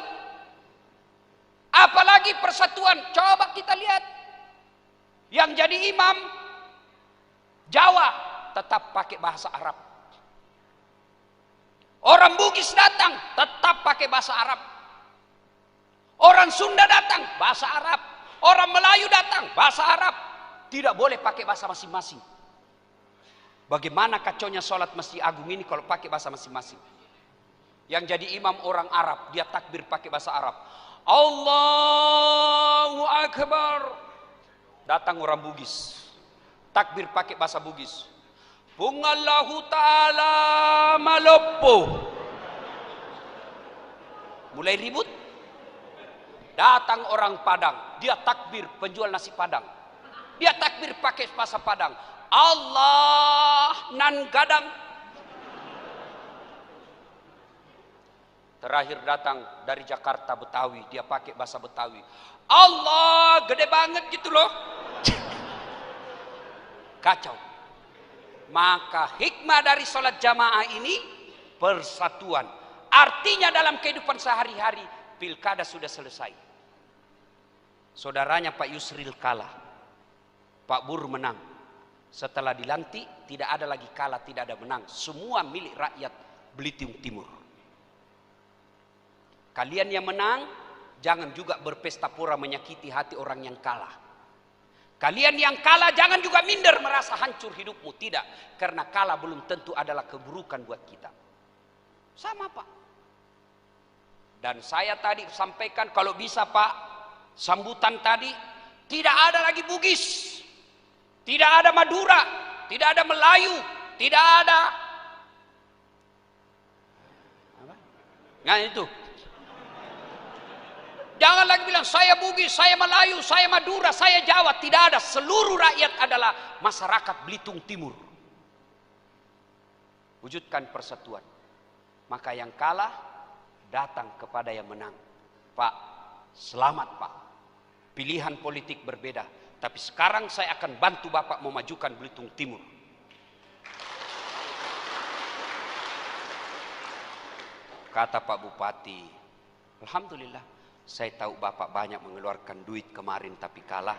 Apalagi persatuan, coba kita lihat. Yang jadi imam Jawa tetap pakai bahasa Arab. Orang Bugis datang tetap pakai bahasa Arab. Orang Sunda datang bahasa Arab. Orang Melayu datang bahasa Arab. Tidak boleh pakai bahasa masing-masing. Bagaimana kacaunya sholat Masjid Agung ini kalau pakai bahasa masing-masing. Yang jadi imam orang Arab, dia takbir pakai bahasa Arab. Allahu Akbar. Datang orang Bugis, takbir pakai bahasa Bugis. Pungallahu ta'ala malopo. Mulai ribut. Datang orang Padang, dia takbir penjual nasi Padang. Dia takbir pakai bahasa Padang. Allah nan gadang. Terakhir datang dari Jakarta Betawi, dia pakai bahasa Betawi. Allah gede banget gitu loh. Kacau. Maka hikmah dari sholat jamaah ini persatuan. Artinya dalam kehidupan sehari-hari pilkada sudah selesai. Saudaranya Pak Yusril kalah, Pak Bur menang. Setelah dilantik tidak ada lagi kalah, tidak ada menang. Semua milik rakyat Belitung Timur. Kalian yang menang jangan juga berpesta pora menyakiti hati orang yang kalah. Kalian yang kalah jangan juga minder merasa hancur hidupmu. Tidak, karena kalah belum tentu adalah keburukan buat kita. Sama Pak. Dan saya tadi sampaikan kalau bisa Pak, sambutan tadi tidak ada lagi Bugis, tidak ada Madura, tidak ada Melayu, tidak ada apa? Nah itu. Jangan lagi bilang saya Bugis, saya Melayu, saya Madura, saya Jawa. Tidak ada. Seluruh rakyat adalah masyarakat Belitung Timur. Wujudkan persatuan. Maka yang kalah datang kepada yang menang. Pak, selamat Pak. Pilihan politik berbeda. Tapi sekarang saya akan bantu Bapak memajukan Belitung Timur. Kata Pak Bupati, alhamdulillah. Saya tahu Bapak banyak mengeluarkan duit kemarin tapi kalah.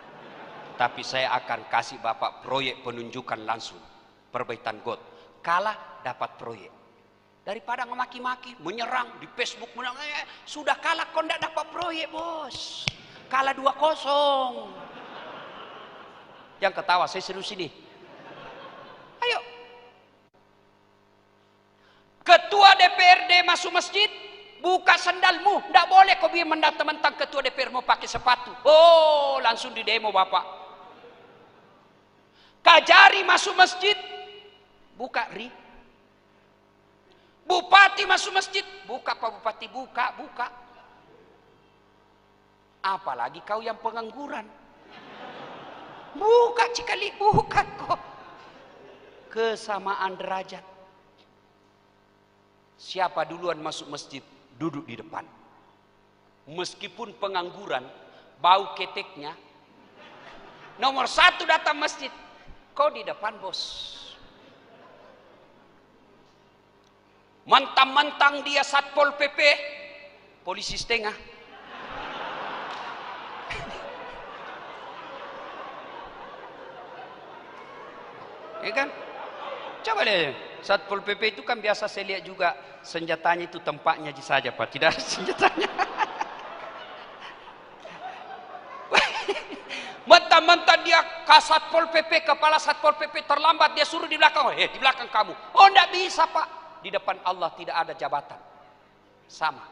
Tapi saya akan kasih Bapak proyek penunjukan langsung. Perbaikan got. Kalah dapat proyek. Daripada ngemaki-maki, menyerang di Facebook. Sudah kalah kok tidak dapat proyek bos. Kalah 2-0. Yang ketawa, saya serius ini. Ayo. Ketua DPRD masuk masjid. Buka sandalmu, tidak boleh kau biar mentang-mentang ketua DPR mau pakai sepatu. Oh, langsung di demo Bapak. Kajari masuk masjid, buka ri. Bupati masuk masjid, buka Pak Bupati, buka. Apalagi kau yang pengangguran. Buka cikali, buka kok. Kesamaan derajat. Siapa duluan masuk masjid? Duduk di depan. Meskipun pengangguran, bau keteknya. Nomor 1 datang masjid. Kau di depan bos. Mentang-mentang dia Satpol PP, polisi setengah. Ya kan? Coba deh. Satpol PP itu kan biasa saya lihat juga senjatanya itu tempatnya saja Pak, tidak ada senjatanya. Mentang-mentang dia Satpol PP, kepala Satpol PP terlambat, dia suruh di belakang. Di belakang kamu. Oh enggak bisa Pak. Di depan Allah tidak ada jabatan. Sama.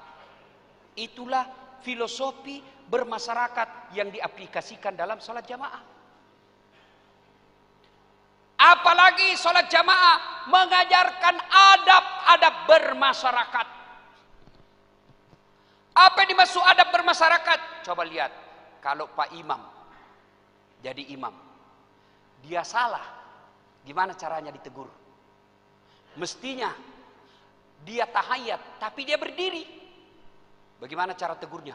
Itulah filosofi bermasyarakat yang diaplikasikan dalam salat jamaah. Apalagi sholat jamaah mengajarkan adab-adab bermasyarakat. Apa yang dimaksud adab bermasyarakat? Coba lihat, kalau Pak Imam jadi imam, dia salah, gimana caranya ditegur? Mestinya dia tahiyat, tapi dia berdiri. Bagaimana cara tegurnya?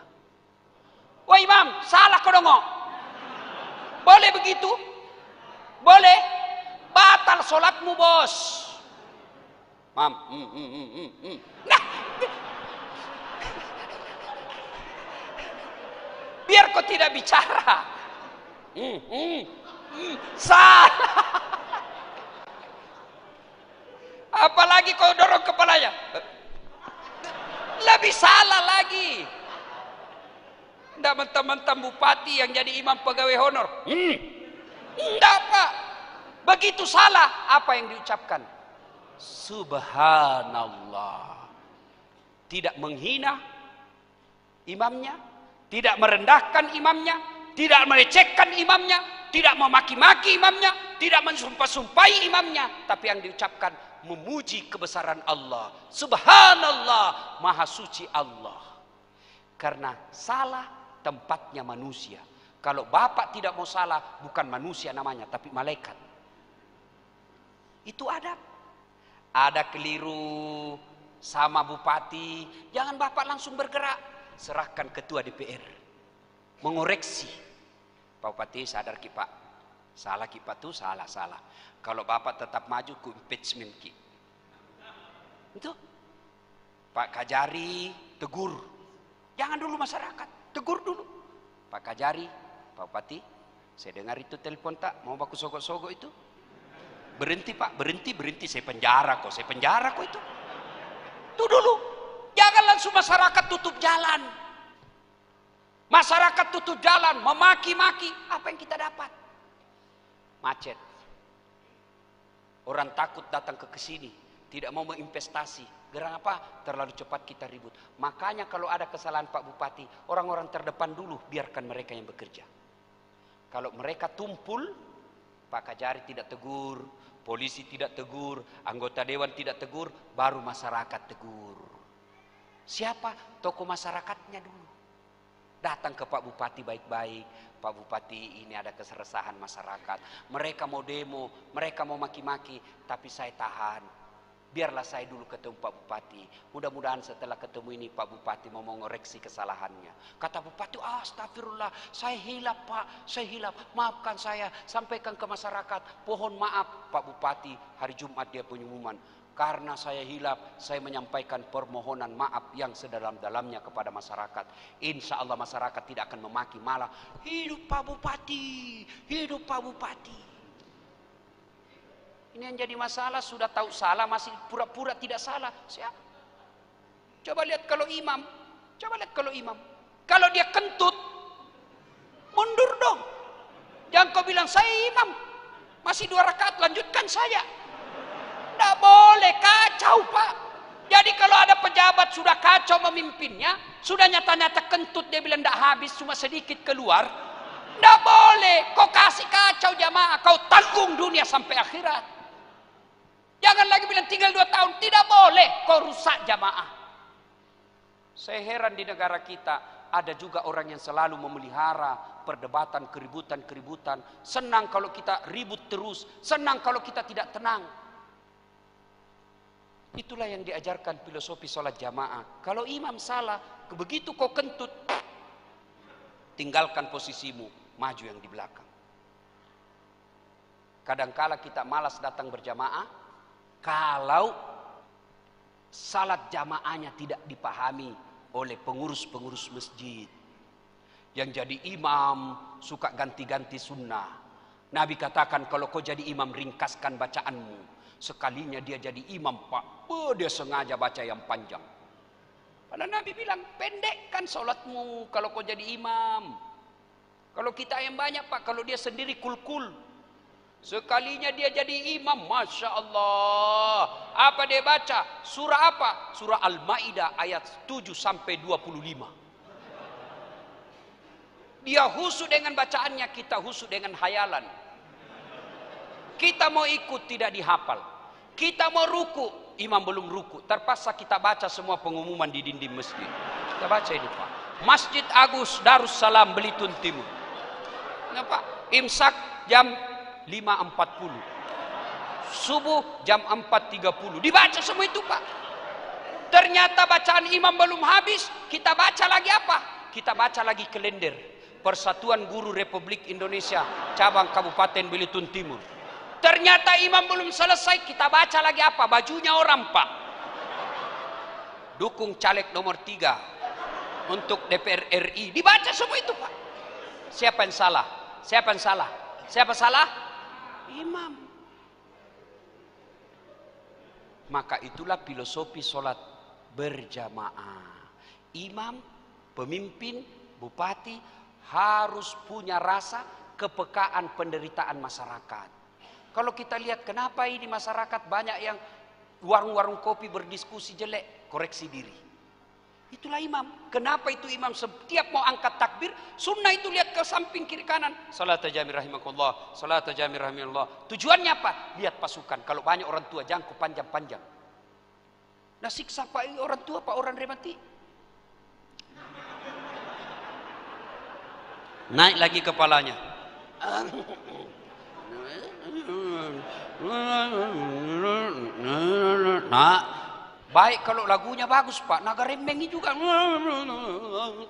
Wah imam, salah kau dong. Boleh begitu? Boleh? Batal sholatmu bos. Mam. Nah, biar kau tidak bicara. Salah. Apalagi kau dorong kepalanya. Lebih salah lagi. Tidak mentang-mentang bupati yang jadi imam pegawai honor. Tidak Pak. Begitu salah, apa yang diucapkan? Subhanallah. Tidak menghina imamnya, tidak merendahkan imamnya, tidak melecehkan imamnya, tidak memaki-maki imamnya, tidak mensumpah-sumpahi imamnya, tapi yang diucapkan memuji kebesaran Allah. Subhanallah, maha suci Allah. Karena salah tempatnya manusia. Kalau bapak tidak mau salah, bukan manusia namanya, tapi malaikat. Itu adab. Ada keliru sama bupati, jangan bapak langsung bergerak. Serahkan ketua DPR. Mengoreksi. Pak Bupati sadar ki Pak. Salah ki Pak tuh salah. Kalau bapak tetap maju ku impeachment ki. Itu. Pak Kajari tegur. Jangan dulu masyarakat, tegur dulu. Pak Kajari, Pak Bupati, saya dengar itu telepon tak mau baku sogok-sogok itu. Berhenti Pak, berhenti, saya penjara kok itu. Itu dulu. Jangan langsung masyarakat tutup jalan. Masyarakat tutup jalan, memaki-maki, apa yang kita dapat? Macet. Orang takut datang ke sini, tidak mau menginvestasi. Gerang apa? Terlalu cepat kita ribut. Makanya kalau ada kesalahan Pak Bupati, orang-orang terdepan dulu, biarkan mereka yang bekerja. Kalau mereka tumpul, Pak Kajari tidak tegur, polisi tidak tegur, anggota dewan tidak tegur, baru masyarakat tegur. Siapa? Tokoh masyarakatnya dulu. Datang ke Pak Bupati baik-baik. Pak Bupati, ini ada keresahan masyarakat. Mereka mau demo, mereka mau maki-maki, tapi saya tahan. Biarlah saya dulu ketemu Pak Bupati. Mudah-mudahan setelah ketemu ini Pak Bupati mau mengoreksi kesalahannya. Kata Bupati, astagfirullah, saya hilap Pak, saya hilap. Maafkan saya, sampaikan ke masyarakat. Pohon maaf Pak Bupati, hari Jumat dia pengumuman. Karena saya hilap, saya menyampaikan permohonan maaf yang sedalam-dalamnya kepada masyarakat. Insya Allah masyarakat tidak akan memaki, malah hidup Pak Bupati, hidup Pak Bupati. Ini yang jadi masalah, sudah tahu salah masih pura-pura tidak salah. Siapa? Coba lihat kalau imam, kalau dia kentut, mundur dong. Jangan kau bilang saya imam, masih 2 rakaat, lanjutkan saya. Tidak boleh, kacau Pak. Jadi kalau ada pejabat sudah kacau memimpinnya, sudah nyata-nyata kentut, dia bilang tidak habis, cuma sedikit keluar. Tidak boleh, kau kasih kacau jamaah, kau tanggung dunia sampai akhirat. Jangan lagi bilang tinggal 2 tahun, tidak boleh, kau rusak jamaah. Saya heran di negara kita, ada juga orang yang selalu memelihara perdebatan, keributan. Senang kalau kita ribut terus, senang kalau kita tidak tenang. Itulah yang diajarkan filosofi sholat jamaah. Kalau imam salah, begitu kau kentut, tinggalkan posisimu, maju yang di belakang. Kadangkala kita malas datang berjamaah, kalau salat jamaahnya tidak dipahami oleh pengurus-pengurus masjid. Yang jadi imam suka ganti-ganti sunnah. Nabi katakan kalau kau jadi imam ringkaskan bacaanmu. Sekalinya dia jadi imam Pak, dia sengaja baca yang panjang. Padahal Nabi bilang pendekkan sholatmu kalau kau jadi imam. Kalau kita yang banyak Pak, kalau dia sendiri kul-kul. Sekalinya dia jadi imam, Masya Allah. Apa dia baca? Surah apa? Surah Al-Ma'idah ayat 7 sampai 25. Dia khusyuk dengan bacaannya, kita khusyuk dengan hayalan. Kita mau ikut tidak dihafal. Kita mau ruku, imam belum ruku. Terpaksa kita baca semua pengumuman di dinding masjid. Kita baca ini Pak. Masjid Agus Darussalam Belitung Timur. Nah, Pak, imsak jam 5.40. Subuh jam 4.30. Dibaca semua itu Pak. Ternyata bacaan imam belum habis. Kita baca lagi apa? Kita baca lagi kalender Persatuan Guru Republik Indonesia cabang Kabupaten Belitung Timur. Ternyata imam belum selesai, kita baca lagi apa? Bajunya orang Pak. Dukung caleg nomor 3 untuk DPR RI. Dibaca semua itu Pak. Siapa yang salah? Siapa yang salah? Siapa salah? Imam. Maka itulah filosofi sholat berjamaah. Imam, pemimpin, bupati harus punya rasa kepekaan penderitaan masyarakat. Kalau kita lihat kenapa ini masyarakat banyak yang warung-warung kopi berdiskusi jelek, koreksi diri. Itulah imam. Kenapa itu imam setiap mau angkat takbir, sunnah itu lihat ke samping kiri kanan. Salat jami rahimakumullah, salat jami rahimakumullah. Tujuannya apa? Lihat pasukan. Kalau banyak orang tua, jangan panjang-panjang. Nah siksa Pak orang tua, Pak orang remati. Naik lagi kepalanya. Nah, baik kalau lagunya bagus Pak, naga rembengi juga.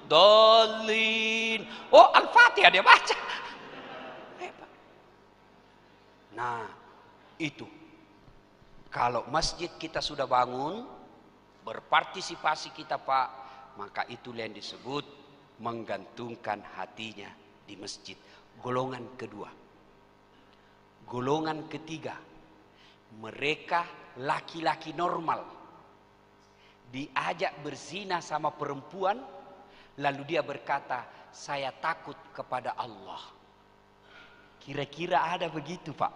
Dolin. Oh, Al-Fatihah dia baca. Nah, itu. Kalau masjid kita sudah bangun, berpartisipasi kita Pak, maka itulah yang disebut menggantungkan hatinya di masjid. Golongan kedua. Golongan ketiga, mereka laki-laki normal diajak berzina sama perempuan, lalu dia berkata, saya takut kepada Allah. Kira-kira ada begitu Pak?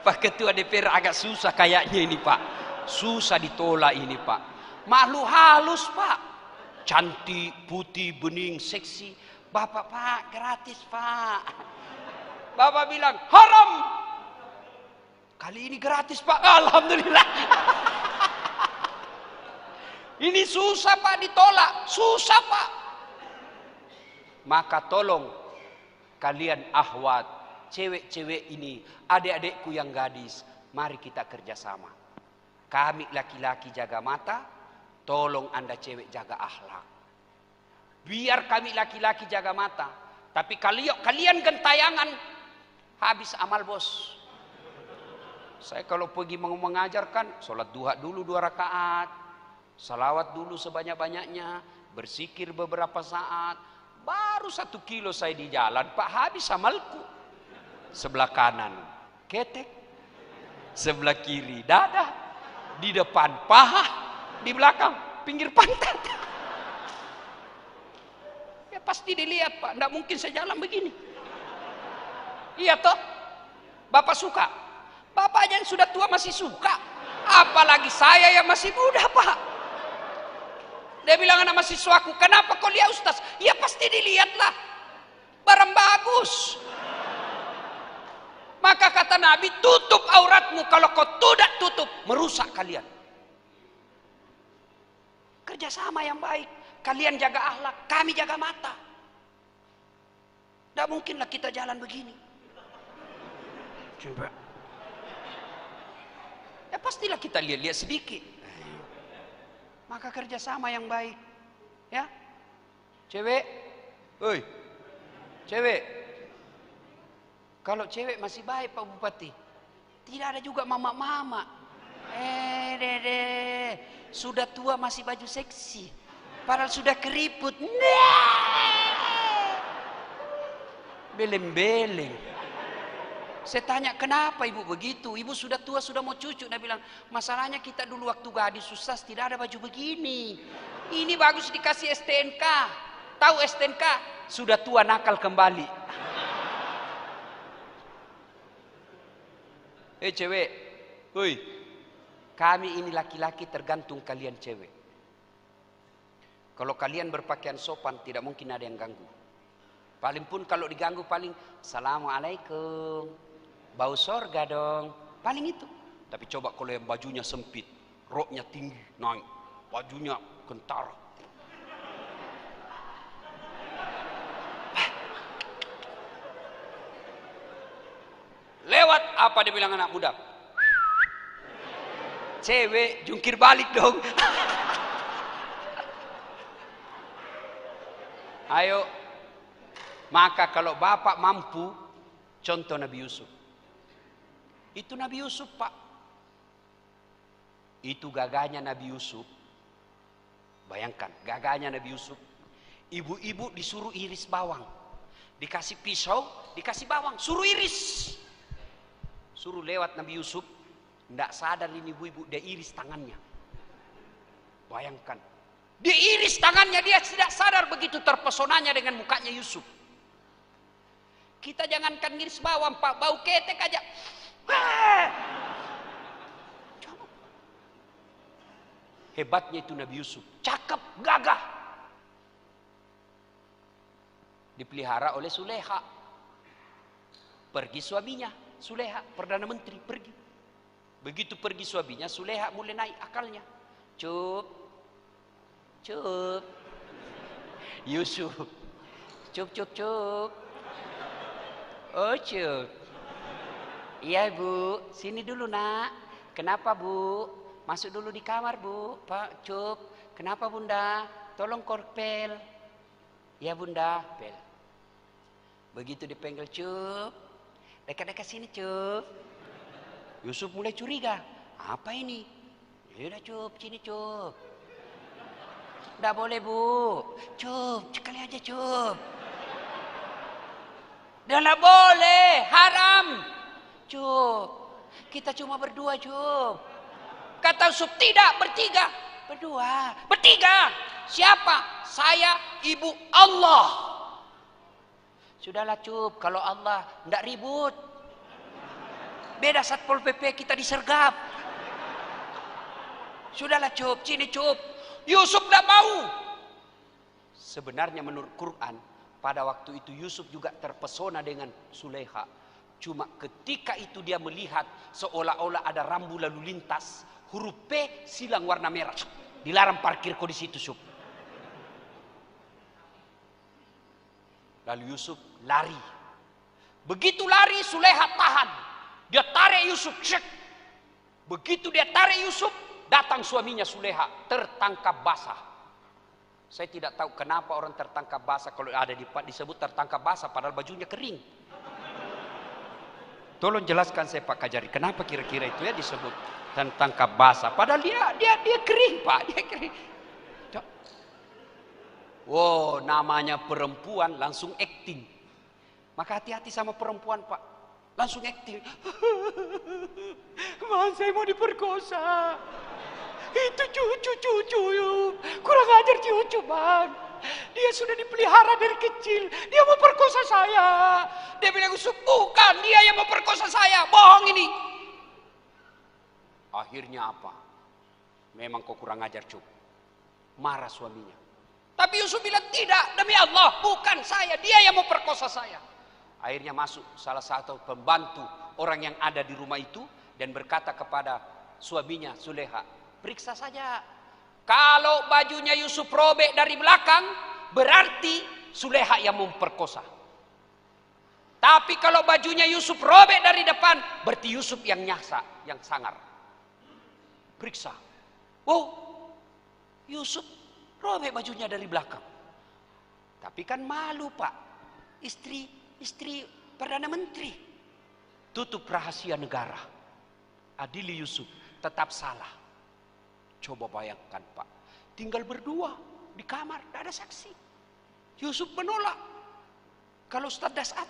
Pak Ketua DPR agak susah kayaknya ini Pak. Susah ditolak ini Pak. Makhluk halus Pak. Cantik, putih, bening, seksi. Bapak Pak, gratis Pak. Bapak bilang, haram. Kali ini gratis Pak. Alhamdulillah. Ini susah Pak ditolak. Susah Pak. Maka tolong kalian ahwat, cewek-cewek ini, adik-adikku yang gadis, mari kita kerjasama. Kami laki-laki jaga mata, tolong Anda cewek jaga akhlak. Biar kami laki-laki jaga mata, tapi kalian gentayangan, habis amal bos. Saya kalau pergi mengajarkan, sholat duha dulu 2 rakaat, salawat dulu sebanyak-banyaknya, bersikir beberapa saat, baru 1 kilo saya di jalan, Pak, habis amalku. Sebelah kanan ketek, sebelah kiri dada, di depan paha, di belakang pinggir pantat. Ya pasti dilihat Pak, tidak mungkin saya jalan begini. Iya toh? Bapak suka? Bapak aja yang sudah tua masih suka, apalagi saya yang masih muda Pak. Dia bilang anak mahasiswaku, kenapa kau lihat Ustaz? Ya pasti dilihatlah, barang bagus. Maka kata Nabi, tutup auratmu, kalau kau tidak tutup, merusak kalian. Kerjasama yang baik, kalian jaga akhlak, kami jaga mata. Tidak mungkinlah kita jalan begini. Coba. Ya pastilah kita lihat-lihat sedikit. Maka kerjasama yang baik, ya. Cewek, oi, cewek. Kalau cewek masih baik Pak Bupati, tidak ada juga mama-mama. Dede, sudah tua masih baju seksi, padahal sudah keriput. Beleng-beleng. Saya tanya, kenapa ibu begitu? Ibu sudah tua, sudah mau cucu. Dia bilang, masalahnya kita dulu waktu gadis susah tidak ada baju begini. Ini bagus dikasih STNK. Tahu STNK? Sudah tua nakal kembali. Cewek, woi, kami ini laki-laki tergantung kalian cewek. Kalau kalian berpakaian sopan, tidak mungkin ada yang ganggu. Paling pun kalau diganggu paling, Assalamualaikum. Bau sorga dong, paling itu. Tapi coba kalau yang bajunya sempit, roknya tinggi, naik, bajunya kentara. Lewat apa dia bilang anak muda? Cewek jungkir balik dong. Ayo. Maka kalau bapak mampu, contoh Nabi Yusuf. Itu Nabi Yusuf Pak. Itu gagahnya Nabi Yusuf. Bayangkan gagahnya Nabi Yusuf. Ibu-ibu disuruh iris bawang. Dikasih pisau, dikasih bawang, suruh iris. Suruh lewat Nabi Yusuf. Tidak sadar ini ibu-ibu, dia iris tangannya. Bayangkan. Dia iris tangannya, dia tidak sadar begitu terpesonanya dengan mukanya Yusuf. Kita jangankan ngiris bawang Pak, bau ketek aja. Hebatnya itu Nabi Yusuf, cakep, gagah. Dipelihara oleh Suleha. Pergi suaminya, Suleha, Perdana Menteri, pergi. Begitu pergi suaminya, Suleha mulai naik akalnya. Cup, Yusuf, cup. Oh cup. Iya Bu, sini dulu nak. Kenapa Bu? Masuk dulu di kamar Bu. Pak Cup, kenapa Bunda? Tolong korpel. Ya Bunda, pel. Begitu dipanggil Cup, dekat-dekat sini Cup. Yusuf mulai curiga. Apa ini? Ya udah Cup, sini Cup. Nggak boleh Bu. Cup, sekali aja Cup. Dah nggak boleh, haram. Cup, kita cuma berdua Cup. Kata Yusuf, tidak, bertiga. Berdua, bertiga. Siapa? Saya, ibu, Allah. Sudahlah Cup, kalau Allah ndak ribut. beda Satpol PP kita disergap. Sudahlah cup, sini cup. Yusuf tidak mau. Sebenarnya menurut Quran, pada waktu itu Yusuf juga terpesona dengan Sulaiha. Cuma ketika itu dia melihat seolah-olah ada rambu lalu lintas, huruf P silang warna merah. Dilarang parkir kok di situ, Sup. Lalu Yusuf lari. Begitu lari, Sulaiha tahan. Dia tarik Yusuf. Cek. Begitu dia tarik Yusuf, datang suaminya Sulaiha, tertangkap basah. Saya tidak tahu kenapa orang tertangkap basah. Kalau ada disebut tertangkap basah, padahal bajunya kering. Tolong jelaskan saya Pak Kajari, kenapa kira-kira itu ya disebut tertangkap basah? Padahal dia kering Pak, dia kering. Wow, namanya perempuan langsung acting. Maka hati-hati sama perempuan Pak, langsung acting. Man, saya mau diperkosa. Itu cucu, kurang ajar cucu Bang. Dia sudah dipelihara dari kecil, dia mau perkosa saya. Dia bilang, bukan, dia yang mau perkosa saya, bohong ini. Akhirnya apa? Memang kau kurang ajar Cuk. Marah suaminya. Tapi Yusuf bilang, tidak, demi Allah, bukan saya, dia yang mau perkosa saya. Akhirnya masuk salah satu pembantu orang yang ada di rumah itu dan berkata kepada suaminya Sulaiha, periksa saja. Kalau bajunya Yusuf robek dari belakang, berarti Sulaiha yang memperkosa. Tapi kalau bajunya Yusuf robek dari depan, berarti Yusuf yang nyasa, yang sangar. Periksa. Oh, Yusuf robek bajunya dari belakang. Tapi kan malu Pak, istri Perdana Menteri. Tutup rahasia negara. Adili Yusuf, tetap salah. Coba bayangkan Pak, tinggal berdua di kamar, tidak ada saksi. Yusuf menolak. Kalau Ustaz Dasat,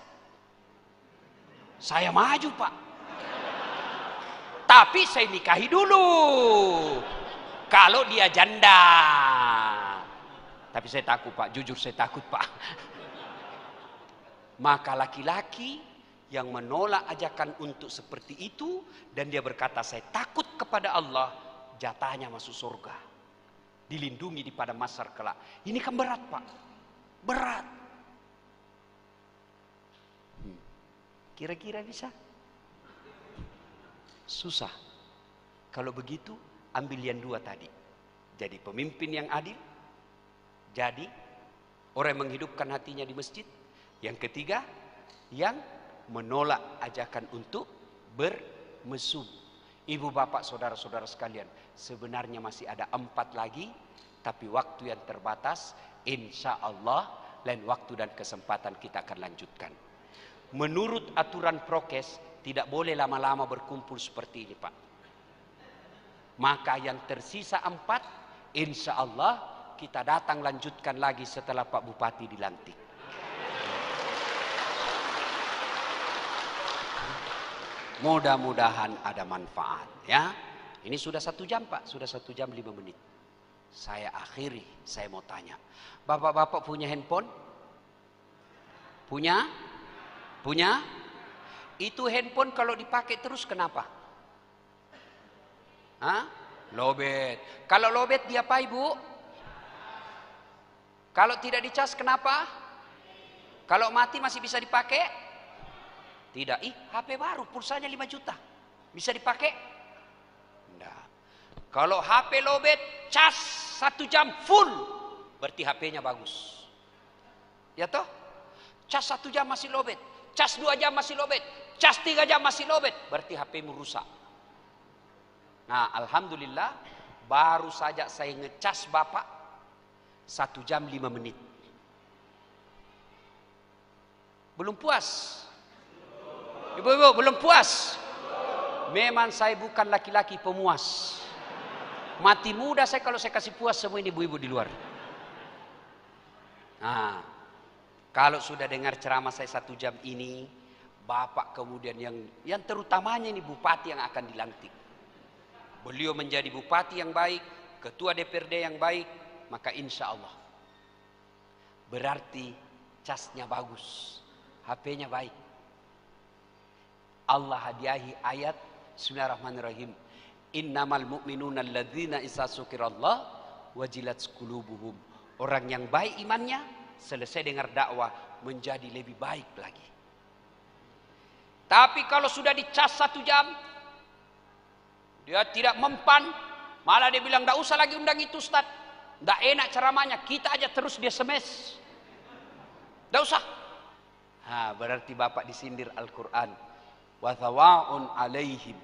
saya maju Pak. Tapi saya nikahi dulu. Kalau dia janda. Tapi saya takut Pak, jujur saya takut Pak. Maka laki-laki yang menolak ajakan untuk seperti itu dan dia berkata saya takut kepada Allah, jatahnya masuk surga, dilindungi di pada mahsyar kelak. Ini kan berat Pak, berat. Kira-kira bisa? Susah. Kalau begitu ambil yang dua tadi. Jadi pemimpin yang adil, jadi orang yang menghidupkan hatinya di masjid. Yang ketiga, yang menolak ajakan untuk bermesum. Ibu bapak saudara-saudara sekalian, sebenarnya masih ada 4 lagi, tapi waktu yang terbatas. Insya Allah lain waktu dan kesempatan kita akan lanjutkan. Menurut aturan prokes tidak boleh lama-lama berkumpul seperti ini Pak. Maka yang tersisa 4, insya Allah kita datang lanjutkan lagi setelah Pak Bupati dilantik. Mudah-mudahan ada manfaat ya. Ini sudah 1 jam Pak, sudah 1 jam 5 menit. Saya akhiri, saya mau tanya. Bapak-bapak punya handphone? Punya? Punya? Itu handphone kalau dipakai terus kenapa? Hah? Lobet. Kalau lobet diapain Bu? Kalau tidak dicas kenapa? Kalau mati masih bisa dipakai? Tidak, HP baru, pulsanya 5 juta. Bisa dipakai? Tidak. Kalau HP lobet, cas 1 jam full, berarti HP-nya bagus. Ya toh? Cas 1 jam masih lobet, cas 2 jam masih lobet, cas 3 jam masih lobet, berarti HP-mu rusak. Nah, alhamdulillah, baru saja saya ngecas Bapak 1 jam 5 menit. Belum puas? Ibu-ibu belum puas? Memang saya bukan laki-laki pemuas. Mati muda saya kalau saya kasih puas semua ini ibu-ibu di luar. Nah, kalau sudah dengar ceramah saya 1 jam ini, Bapak kemudian yang terutamanya ini Bupati yang akan dilantik. Beliau menjadi Bupati yang baik, Ketua DPRD yang baik, maka insya Allah berarti casnya bagus, HP-nya baik. Allah hadiahi ayat Bismillahirrahmanirrahim. Innamal mu'minuna alladzina isa dzukirallah wajilat qulubuhum. Orang yang baik imannya selesai dengar dakwah menjadi lebih baik lagi. Tapi kalau sudah dicas 1 jam, dia tidak mempan, malah dia bilang tidak usah lagi undang itu Ustaz, tidak enak ceramahnya, kita aja terus dia SMS, tidak usah. Berarti bapak disindir Al-Quran. Wa thawa'un alaihim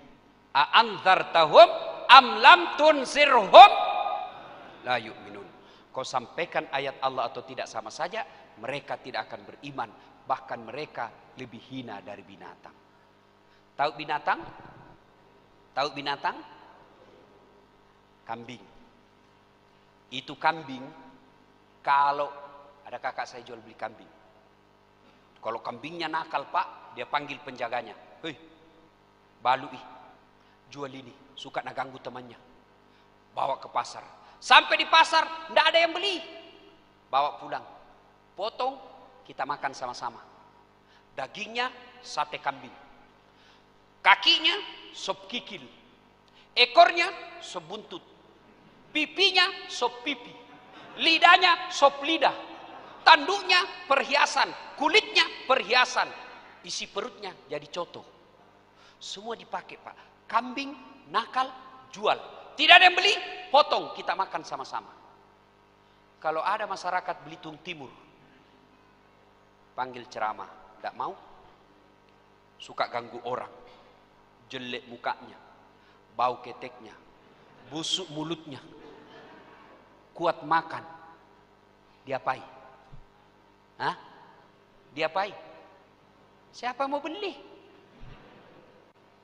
a'anzartahum am lam tunzirhum la yu'minun. Kau sampaikan ayat Allah atau tidak sama saja, mereka tidak akan beriman, bahkan mereka lebih hina dari binatang. Tahu binatang? Tahu binatang? Kambing. Itu kambing, kalau ada kakak saya jual beli kambing, kalau kambingnya nakal Pak, dia panggil penjaganya, hei balu jual ini, suka naganggu temannya, bawa ke pasar. Sampai di pasar tidak ada yang beli, bawa pulang, potong, kita makan sama-sama. Dagingnya sate kambing, kakinya sop kikil, ekornya sop buntut, pipinya sop pipi, lidahnya sop lidah, tanduknya perhiasan, kulitnya perhiasan, isi perutnya jadi coto. Semua dipakai Pak. Kambing nakal jual, tidak ada yang beli, potong, kita makan sama-sama. Kalau ada masyarakat Belitung Timur panggil ceramah, tidak mau, suka ganggu orang, jelek mukanya, bau keteknya, busuk mulutnya, kuat makan, diapai? Diapai? Siapa yang mau beli?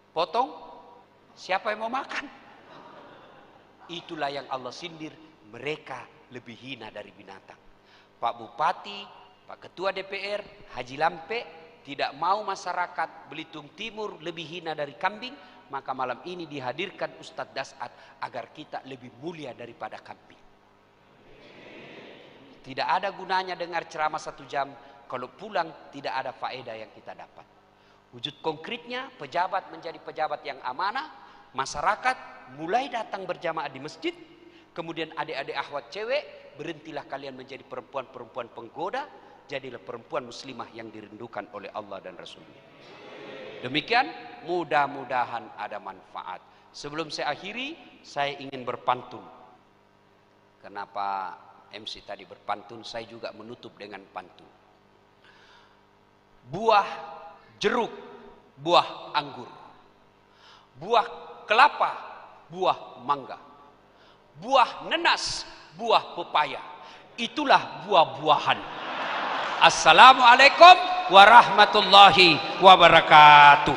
Potong? Siapa yang mau makan? Itulah yang Allah sindir, mereka lebih hina dari binatang. Pak Bupati, Pak Ketua DPR, Haji Lampe tidak mau masyarakat Belitung Timur lebih hina dari kambing, maka malam ini dihadirkan Ustadz Das'ad agar kita lebih mulia daripada kambing. Tidak ada gunanya dengar ceramah 1 jam kalau pulang tidak ada faedah yang kita dapat. Wujud konkretnya, pejabat menjadi pejabat yang amanah, masyarakat mulai datang berjamaah di masjid, kemudian adik-adik akhwat cewek, berhentilah kalian menjadi perempuan-perempuan penggoda, jadilah perempuan muslimah yang dirindukan oleh Allah dan Rasulnya. Demikian, mudah-mudahan ada manfaat. Sebelum saya akhiri, saya ingin berpantun. Kenapa MC tadi berpantun, saya juga menutup dengan pantun. Buah jeruk, buah anggur, buah kelapa, buah mangga, buah nenas, buah pepaya, itulah buah-buahan. Assalamualaikum warahmatullahi wabarakatuh.